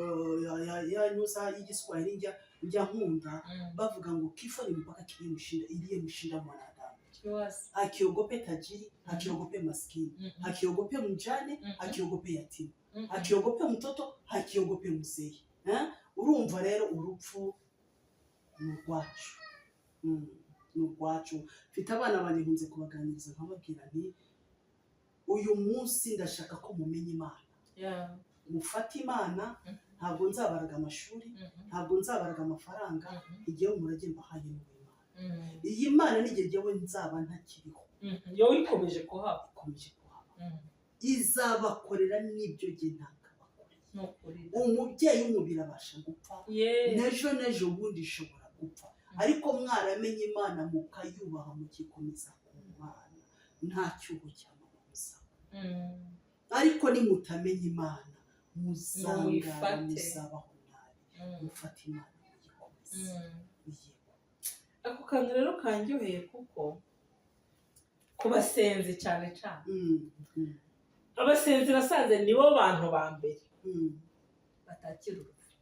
yanyuza y'igiswahili njya nkunda bavuga ngo kifo ni mpaka iliye mshinda mwanadamu akiogope tajiri akiogope maskini akiogope mjane akiogope yatima akiogope mtoto akiogope mzee urumva rero urupfu n'urwacu n'urwacu mfite abana bane nkunze kubaganiriza nkababwira nti uyu munsi ndashaka ko mumenya Imana mufata Imana ntabwo nzabaraga amashuri ntabwo nzabaraga amafaranga igihe umurage mbahaye n'Imana iyi Mana n'igihe jyewe nzaba ntakiriho yo ikomeje kuhaba izabakorera n'ibyo jye ntakabakorera umubyeyi w'umubiri abasha gupfa nejo bundi ishobora gupfa ariko mwaramenye Imana mukayubaha mukikomeza ku Mana nta cyuho cy'amabuza ariko nimutamenye Imana muzangara muzabaho nabi mufata Imana mugikomeza ako kantu rero kanjyoheye kuko kubasenzi cyane abasenzi nasanze nibo bantu ba mbere batakira urupfu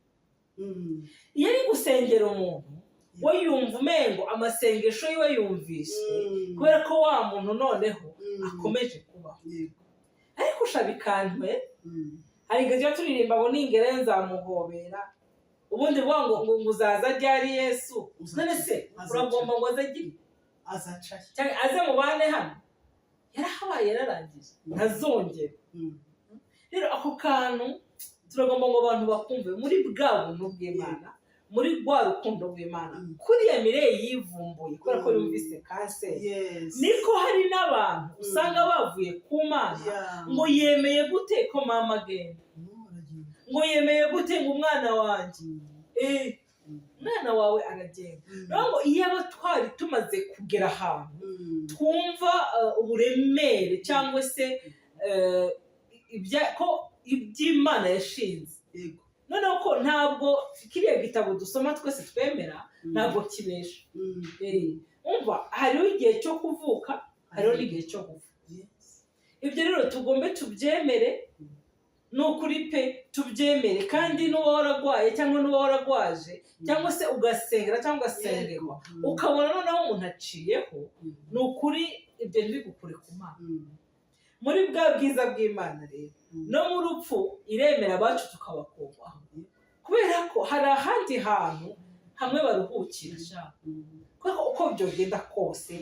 iyo ari gusengera umuntu we yumva umengo amasengesho yiwe yumvise kubera ko wa muntu noneho akomeje kubaho ariko ushabikantwe hari igihe turirimba ngo ningere nzamuhobera ubundi ngo uzaza ryari Yesu none se uragomba ngo azagire azaca cyangwa aze mu bane hano yarahabaye yararangije ntazongera rero ako kantu turagomba ngo abantu bakumve muri bwa buntu bw'Imana muri rwa rukundo rw'Imana kuriya Mireille yivumbuye kubera ko yumvise kanseri niko hari n'abantu usanga bavuye ku Mana ngo yemeye gute ko mama agenda ngo yemeye gute ngo umwana wanjye umwana wawe aragenda rero iyo aba twari tumaze kugera ahantu twumva uburemere cyangwa se iby'Imana yashinze noneho ko ntabwo kiriya gitabo dusoma twese twemera ntabwo kibesha umva hariho igihe cyo kuvuka hariho n'igihe cyo gupfa ibyo rero tugombe tubyemere ni ukuri pe tubyemere kandi n'uwo waragwaye cyangwa n'uwo waragwaje cyangwa se ugasengera cyangwa ugasengerwa ukabona noneho umuntu aciyeho ni ukuri ibyo ntibigukure ku Mana muri bwa bwiza bw'Imana rero no mu rupfu iremera abacu tukabakubaho kubera ko hari ahandi hantu hamwe baruhukira kuko uko byogenda kose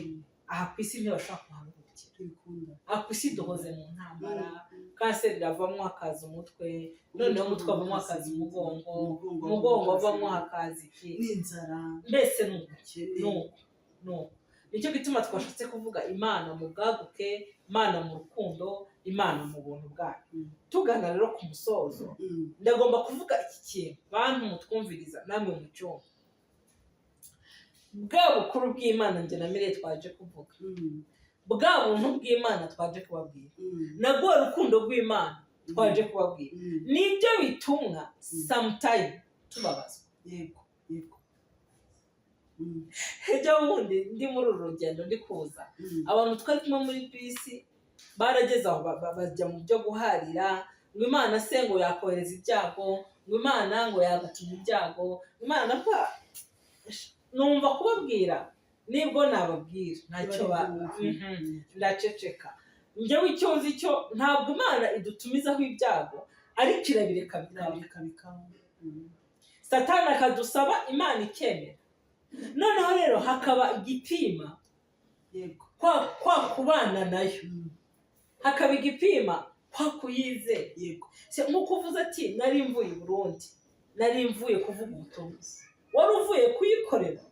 aha ku isi ntibashobora kuharuhukira aha ku isi duhoze mu ntambara kanseri iravamo hakaza umutwe noneho umutwe avamo hakaza umugongo avamo hakaza iki n'inzara mbese nuko nicyo gituma twashatse kuvuga Imana mu bwaguke Imana mu rukundo Imana mu buntu bwayo tugana rero ku musozo ndagomba kuvuga iki kintu bantu mutwumviriza namwe mu cyumba bwa bukuru bw'Imana njye na Mire twaje kuvuga bwa buntu bw'Imana twaje kubabwira na rwo rukundo rw'Imana twaje kubabwira nibyo bitumwa sometime tubabazwa yego ejo bundi ndi muri uru rugendo ndi kuza abantu twari kumwe muri bisi barageze aho bajya mu byo guharira ngo Imana se ngo yakohereza ibyago ngo Imana ngo yagatuma ibyago Imana numva kubabwira nibwo nababwira ntacyo ndaceceka njyewe icyo nzi cyo ntabwo Imana idutumizaho ibyago ariko irabireka bikaba Satani akadusaba Imana ikemera noneho rero hakaba igipima kwa kubana nayo hakaba igipima kwa kuyize nk'uko uvuze ati nari mvuye i Burundi nari mvuye kuvuga ubutumwa wari uvuye kuyikorera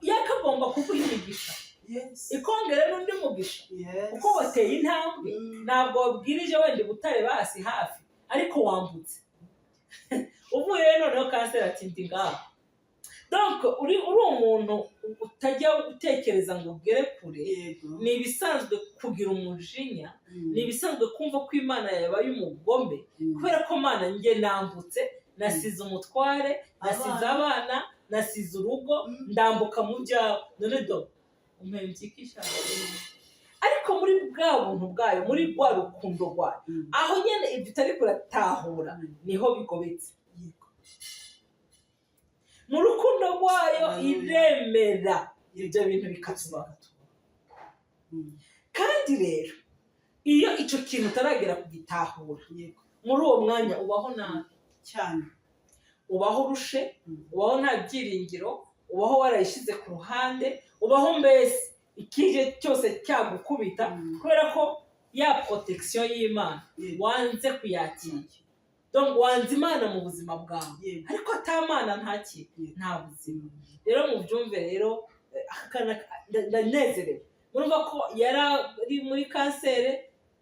yakagomba kuguha imigisha ikongera n'undi mugisha kuko wateye intambwe ntabwo wabwirije wenda Butare basi hafi ariko wambutse uvuye noneho kanseri ati ndi ngaho donc uri umuntu utajya utekereza ngo ugere kure ni ibisanzwe kugira umujinya ni ibisanzwe kumva ko Imana yabaye umugombe kubera ko Mana njye nambutse nasize umutware nasize abana nasize urugo ndambuka mu byawe none do umembyikisha ariko muri bwa buntu bwayo muri rwa rukundo rwayo aho nyene ibyo utari kuratahura niho bigobetse mu rukundo rwayo iremera ibyo bintu bikatubaho kandi rero iyo icyo kintu utaragera kugitahura muri uwo mwanya ubaho nabi cyane ubaho urushe ubaho nta byiringiro ubaho warayishyize ku ruhande ubaho mbese ikije cyose cyagukubita kubera ko ya protection y'Imana wanze kuyakira donc wanze Imana mu buzima bwawe ariko atamana nta buzima rero mu byumve rero ndanezerewe murumva ko yari muri kanseri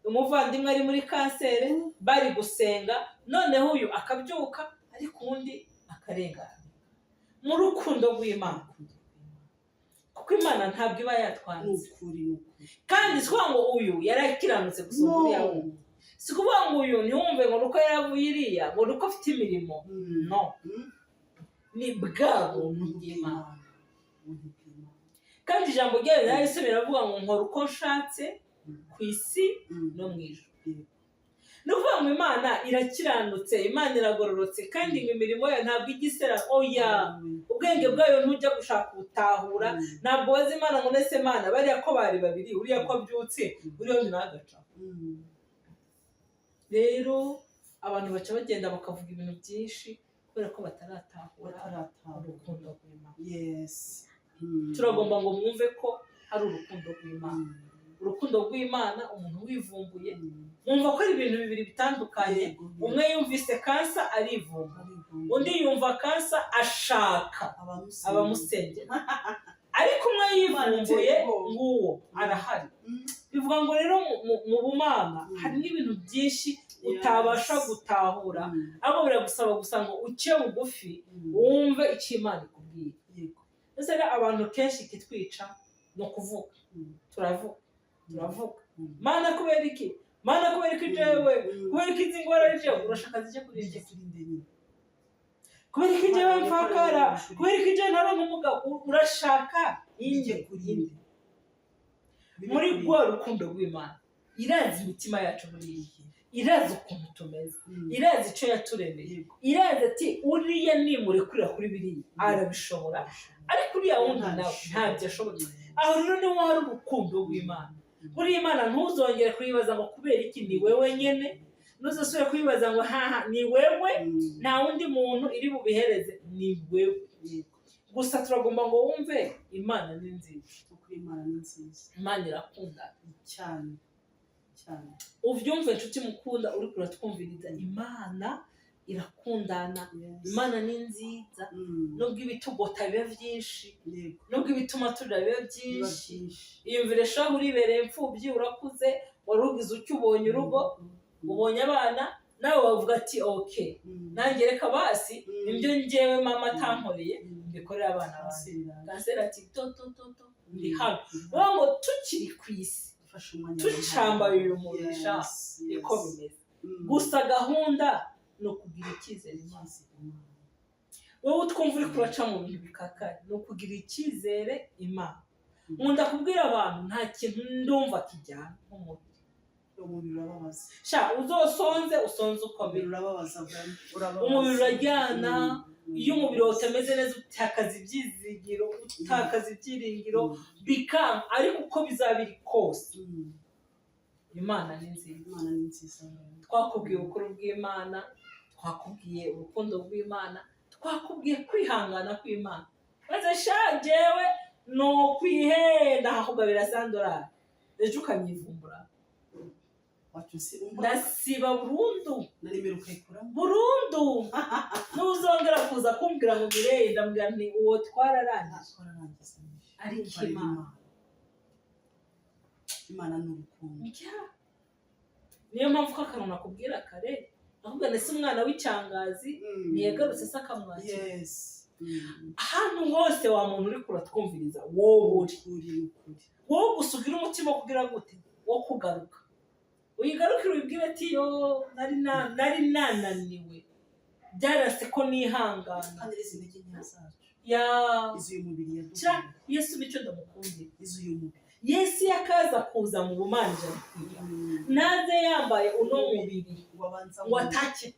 umuvandimwe ari muri kanseri bari gusenga noneho uyu akabyuka ariko undi akarengana mu rukundo rw'Imana kuko Imana ntabwo iba yatwanze kandi sikuvuga ngo uyu yarakiranutse gusumba uriya wundi sikuvuga ngo uyu ntiwumve ngo nuko yaravuye iriya ngo nuko afite imirimo no ni bwa buntu bw'Imana kandi ijambo ryayo ryahisemo riravuga ngo nkora uko nshatse ku isi no mu ijuru ni ukuvuga ngo Imana irakiranutse Imana iragororotse kandi ngo imirimo yayo ntabwo igisera oya ubwenge bwayo ntujya gushaka ubutahura ntabwo wazi Imana ngo nese Imana bariya ko bari babiri uriya ko abyutse uriya wundi nawe agaca rero abantu baca bagenda bakavuga ibintu byinshi kubera ko bataratahura urukundo rw'Imana turagomba ngo mwumve ko hari urukundo rw'Imana urukundo rw'Imana umuntu wivumbuye mwumva ko ari ibintu bibiri bitandukanye umwe yumvise kansa arivumba undi yumva kansa ashaka abamusengera ariko umwe yivumbuye nguwo arahari bivuga ngo rero mu bumana hari n'ibintu byinshi utabasha gutahura ahubwo biragusaba gusa ngo uce bugufi wumve icyo Imana ikubwiye ese abantu kenshi kitwica no kuvuga turavuga Mana kubera iki Mana kubera iki jewe kubera iki izi ngwara rije urashaka zije kuri njye kubera iki jewe mfakara kubera iki jewe ntaronka umugabo urashaka injye kuri nde muri rwa rukundo rw'Imana irazi imitima yacu buriya irazi ukuntu tumeze irazi icyo yaturemeye irazi ati uriya nimurekurira kuri biriya arabishobora ariko uriya wundi nawe ntabyo ashobora aho rero niho hari urukundo rw'Imana buriya Imana ntuzongere kuyibaza ngo kubera iki ni wewe nyene ntuzasubire kuyibaza ngo haha ni wewe nta wundi muntu iri bubihereze ni wewe gusa turagomba ngo wumve Imana ni nziza Imana irakunda cyane uvyumve inshuti mukunda uri kuratwumviriza Imana irakundana Imana ni nziza nubwo ibitugota biba byinshi nubwo ibituma turira biba byinshi iyumvire shaho uribereye imfubyi urakuze wari ugize ucyo ubonye urugo ubonye abana nawe wavuga ati okay nanjye reka basi ibyo njyewe mama atankoreye mbikorera abana banjye. Kanseri ati to ndi hano ngo tukiri ku isi tucambaye uyu mubiri niko bimeze. Gusa gahunda ni ukugira icyizere Imana. Wowe utwumva uri kuraca mu bintu bikakaye ni ukugira icyizere Imana. Nkunda kubwira abantu nta kintu ndumva kijyana nk'umubiri. Umubiri urababaza. Uzosonze usonze ukomeye. Umubiri urajyana. Iyo umubiri wawe utameze neza utakaza ibyizigiro, utakaza ibyiringiro, bikanga. Ariko uko bizabiri kose Imana ni nziza. Twakubwiye ubukuru bw'Imana, twakubwiye urukundo rw'Imana, twakubwiye kwihangana kw'Imana. Maze jewe no kwihenda ahubwo birasandora ejo ukanyivumbura. Ndasiba burundu burundu. Ntuzongera kuza kumbwira ngo Mireye, ndambwira nti uwo twararangije. Ariko Imana ni urukundo. Niyo mpamvu ko akantu nakubwira kare ahubwo nese umwana w'icyangazi niyagarutse se akamwakira. Ahantu hose wa muntu uri kuratwumviriza wowe wowe gusugira umutima kugira gute wo kugaruka. Uyigarukira ubwire ati yo nari nananiwe byarase ko nihangana. Kandi izi ntege nke zacu izi umubiri yaduha. Yesu bico ndamukundira. Izi umubiri Yesu yakaza kuza mu bumanje naze yambaye uno mubiri watake.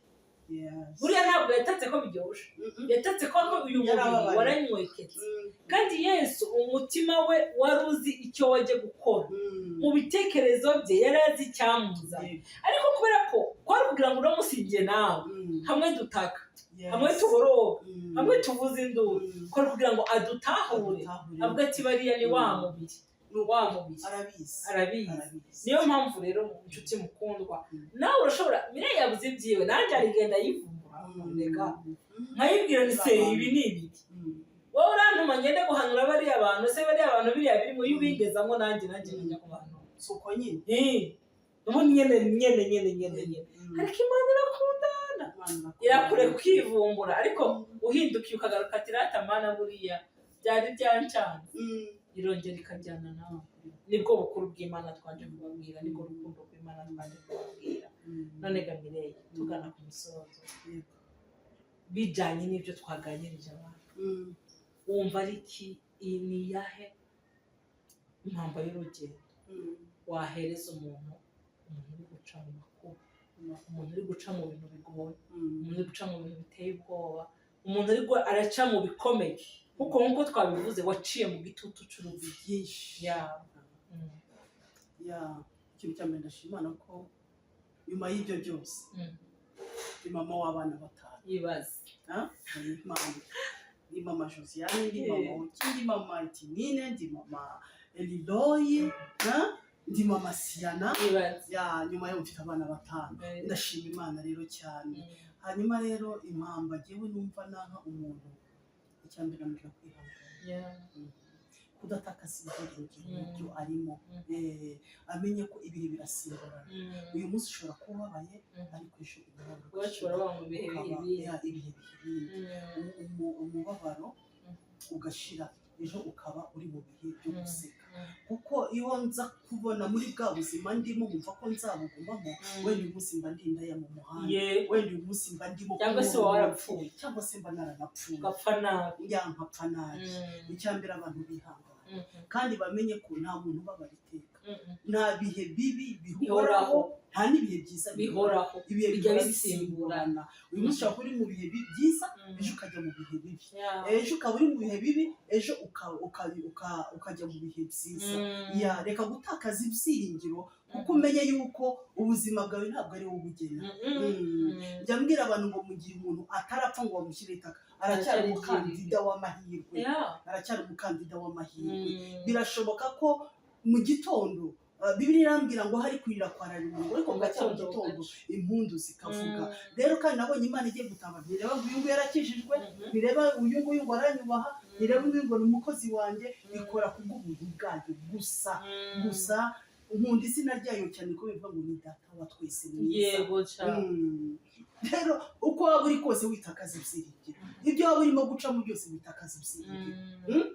Buriya ntabwo yatatse ko biryoshe, yatatse ko uyu mubiri waranyweketse. Kandi Yesu umutima we wari uzi icyo waje gukora. Mu bitekerezo bye yari azi icyamuza. Ariko kubera ko kwari kugira ngo uramusingiye nawe hamwe dutaka, hamwe tuboroga, hamwe tuvuze induru, kwari kugira ngo adutahure avuga ati bariya ni wa mubiri. Arabizi. Niyo mpamvu rero inshuti mukundwa nawe urashobora Mireye yabuze ibyiwe nanjye arigenda yivumbura nkayibwira ni se ibi ni ibiki. Wowe urantuma ngende guhanura bariya bantu se bariya bantu biriya birimo iyo ubingezamo nanjye njya kubantu suko nyine ubundi nyene. Ariko Imana irakundana irakure kwivumbura. Ariko uhindukiye ukagaruka ati rata Mana buriya byari byancanze irongera ikajyana nawe. Nibwo bukuru bw'Imana twaje kubabwira, nibwo rukundo rw'Imana twaje kubabwira. None ga Mireye tugana ku musozo bijanye n'ibyo twaganirije abantu, wumva ari iki ni yahe impamba y'urugendo wahereza umuntu uri guca mu makuba, umuntu uri guca mu bintu bigoye, umuntu uri guca mu bintu biteye ubwoba, umuntu araca mu bikomeye kuko nk'uko twabivuze waciye mu gitutu cy'urupfu byinshi. Ikintu cya mbere ndashimana ko nyuma y'ibyo byose ni mama w'abana 5. Yibaze ni mama Josiane, ni mama Oki, ni mama Etinine, ni mama Eliloyi, ni mama Siana. Nyuma yo mfite abana 5 ndashima Imana rero cyane. Hanyuma rero impamba jewe numva naha umuntu icyambere mbira kwihangana, kudatakaza ibyo arimo, amenye ko ibihe birasimburana. Uyu munsi ushobora kuba wabaye ariko ejo umubabaro ugashira, ejo ukaba uri mu bihe byo guseka. Kuko iyo nza kubona muri bwa buzima ndimo nkumva ko nzabugumamo, wenda uyu munsi mba ndi indaya mu muhanda, wenda uyu munsi mba ndimo cyangwa se warapfuye, cyangwa se mba naranapfuye ugapfa nabi, nkapfa nabi. Icyambere abantu bihangana kandi bamenye ko nta muntu ubabara iteka, nta bihe bibi bihoraho, nta n'ibihe byiza bihoraho. Ibihe bijya bisimburana. Uyu munsi ushobora kuba uri mu bihe byiza, ejo ukajya mu bihe bibi, ejo ukaba uri mu bihe bibi, ejo ukajya mu bihe byiza. Reka gutakaza ibyiringiro kuko umenye yuko ubuzima bwawe ntabwo ari wowe ubugena. Njya mbwira abantu ngo mu gihe umuntu atarapfa ngo bamushyire itaka, aracyari umukandida w'amahirwe, birashoboka ko mu gitondo Bibiliya irambwira ngo hari kwirira kwa Rarimungu, ariko mu gitondo impundu zikavuga. Rero kandi nabonye Imana igiye gutanga, bireba uyu nguyu yarakijijwe, bireba uyu nguyu ngo aranyubaha, bireba uyu ngo ni umukozi wanjye, ikora kubw'ubuntu bwayo gusa. nkunda izina ryayo cyane ko bivuga ngo ni data wa twese mwiza. Yego cyane. Rero uko waba uri kose witakaza ibyiringiro, ibyo waba urimo gucamo byose witakaza ibyiringiro.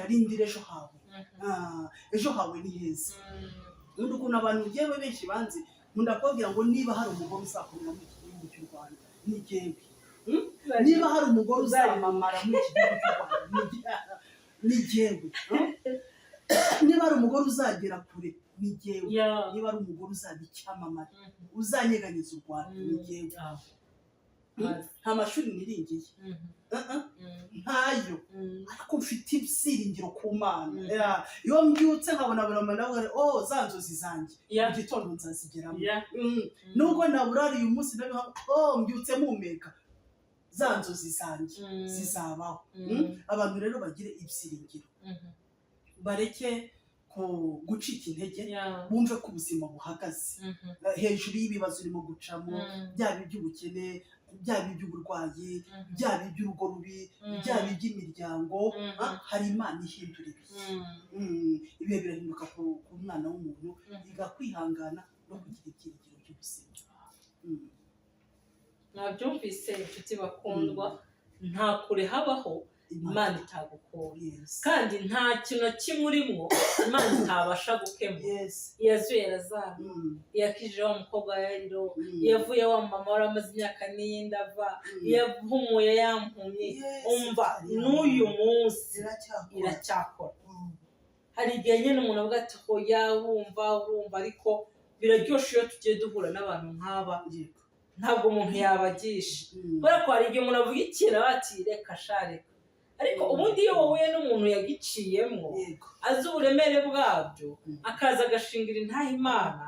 Rindira ejo hawe. Ejo hawe ni heza. Undi ukuntu abantu njyewe benshi banze nkunda kubabwira ngo niba hari umugore uzakomera muri iki gihugu cy'u Rwanda ni jyewe. Niba hari umugore uzamamara muri iki gihugu cy'u Rwanda ni jyewe. Niba hari umugore uzagera kure ni jyewe. Niba ari umugore uzaba icyamamare uzanyeganyiza u Rwanda ni jyewe. Nta mashuri niringiye, ntayo, ariko mfite ibyiringiro ku Mana. Iyo mbyutse nkabona nawe za nzozi zanjye mu gitondo nzazigeramo. Nubwo naburariye umunsi mbyutse mpumeka, za nzozi zanjye zizabaho. Abantu rero bagire ibyiringiro, bareke gucika intege, bumve ko ubuzima buhagaze hejuru y'ibibazo urimo gucamo, byaba iby'ubukene, byaba iby'uburwayi, byaba iby'urugo rubi, byaba iby'imiryango. Hari Imana ihindura ibihe birahinduka ku mwana w'umuntu, yiga kwihangana no kugira ibyiringiro by'ubuzima. Mwabyumvise inshuti bakundwa, nta kure habaho Imana itagukura, kandi nta kintu kimwe urimo Imana itabasha gukemura. Iyazuye Lazaro, iyakijije wa mukobwa wa Yayiro, iyavuye wa mama wari amaze imyaka n'iyindi ava, iyahumuye yampumye, umva n'uyu munsi iracyakora. Hari igihe nyine umuntu avuga ati hoya urumva, ariko biraryoshye iyo tugiye duhura n'abantu nk'aba, ntabwo umuntu yabagisha. Kubera ko hari igihe umuntu avuga ikintu ati reka shareka, ariko ubundi iyo wowe n'umuntu yagiciyemo azi uburemere bwabyo, akaza agashingira intaha Imana,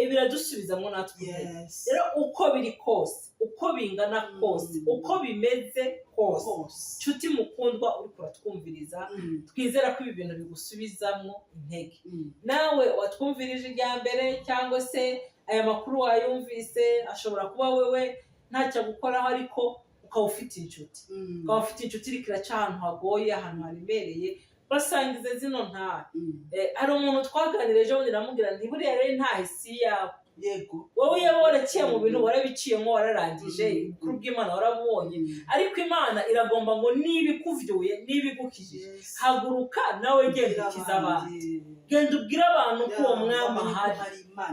biradusubizamo natwe. Rero uko biri kose, uko bingana kose, uko bimeze kose, nshuti mukundwa uri kuratwumviriza, twizera ko ibi bintu bigusubizamo intege. Nawe watwumvirije irya mbere cyangwa se aya makuru wayumvise, ashobora kuba wewe ntacyo gukoraho, ariko ukaba ufite inshuti, iriko iraca ahantu hagoye, ahantu haremereye, basangize zino ntahe. Hari umuntu twaganira ejo bundi namubwira nti buriya rero intahe si yawe. Wowe iyo waraciye mu bintu warabiciyemo, wararangije, kuri bw'Imana warabonye, ariko Imana iragomba ngo niba ikuvyuye, niba igukijije, haguruka nawe genda ukiza abandi. Genda ubwire abantu ko uwo mwami ahari,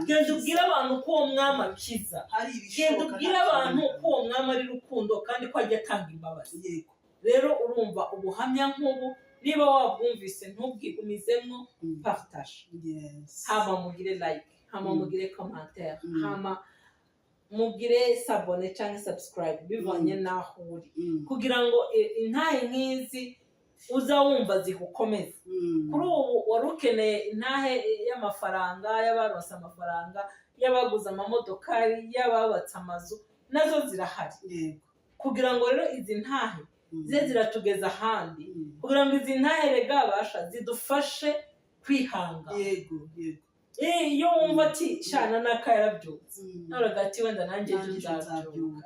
genda ubwire abantu ko uwo mwami akiza, genda ubwire abantu ko uwo mwami ari rukundo kandi ko ajya atanga imbabazi. Rero urumva ubuhamya nk'ubu, niba wabwumvise ntubwigumizemo, partage, hama mugire like, hama mugire commentaire, hama mugire s'abone cyangwa subscribe bivanye naho uri, kugira ngo intahe nk'izi uza wumva zigukomeza. Kuri ubu wari ukeneye intahe y'amafaranga, y'abaronse amafaranga, y'abaguze amamodokari, y'ababatse amazu, nazo zirahari. Kugira ngo rero izi ntahe ze ziratugeza ahandi, kugira ngo izi ntahe regabasha zidufashe kwihanga. Iyo wumva ati shana naka yarabyutse, nawe gati wenda nanjye nzabyuka,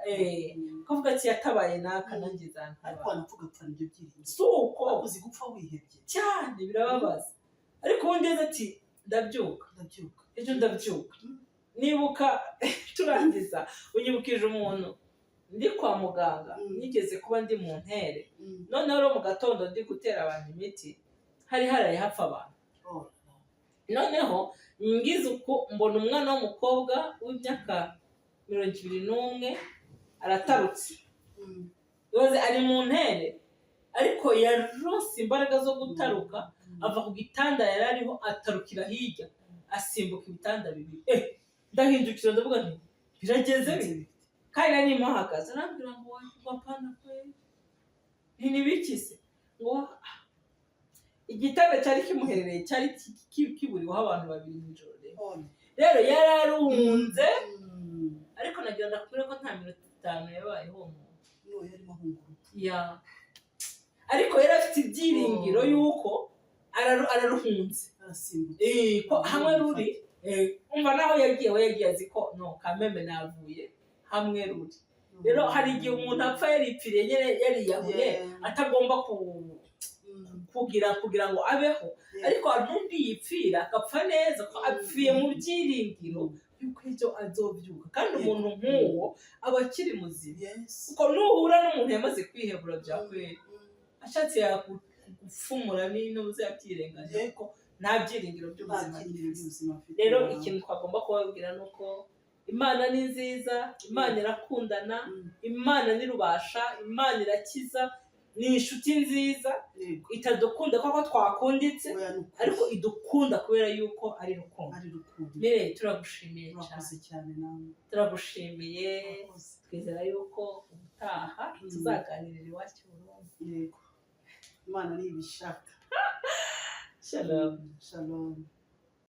kuvuga ati yatabaye naka nanjye zantabara, ariko wanavuga cyane ibyo byiringiro, suko uzi gupfa wihebye cyane, birababaza. Ariko ubundi ati ndabyuka, ejo ndabyuka. Nibuka turangiza unyibukije umuntu ndi kwa muganga, nigeze kuba ndi mu ntere, noneho rero mu gatondo ndi gutera abantu imiti, hari haraye hapfa abantu. Noneho ngize uko mbona umwana w'umukobwa w'imyaka 21 aratarutse, yoze ari mu ntere, ariko yaronse imbaraga zo gutaruka, ava ku gitanda yari ariho atarukira hirya, asimbuka ibitanda bibiri. Ndahindukira ndavuga nti birageze bibi, kandi nari mpahagaze, arambwira ngo wapana kwe ntibikise, ngo igitanda cyari kimuherereye cyari kiburiweho abantu babiri mw'ijoro. Rero yararunze, ariko nagira ndakubwira ko nta minota 5 yabayeho umuntu. Ariko yari afite ibyiringiro yuko araruhunze, ko hamwe ruri, umva naho yagiye azi ko no kameme navuye hamwe ruri. Rero hari igihe umuntu apfa yaripfiriye, yariyahuye, atagomba kugira ngo abeho ariko hari n'undi yipfira agapfa neza ko apfiye mu byiringiro yuko ejo azobyuka kandi umuntu nk'uwo aba akiri muzima kuko nuhura n'umuntu yamaze kwihebura byakwera ashatse yakugufumura n'intuze yakirenganya ariko nta byiringiro by'ubuzima rero ikintu twagomba kubabwira ni uko Imana ni nziza, Imana irakundana, Imana ni rubasha, Imana irakiza, ni inshuti nziza, itadukunda kuko twakunditse, ariko idukunda kubera yuko ari rukundo. Mbere turagushimiye cyane. Turagushimiye, twizera yuko ubutaha tuzaganirira iwacu Burundi. Yego. Imana nibishaka. Shalom. Shalom.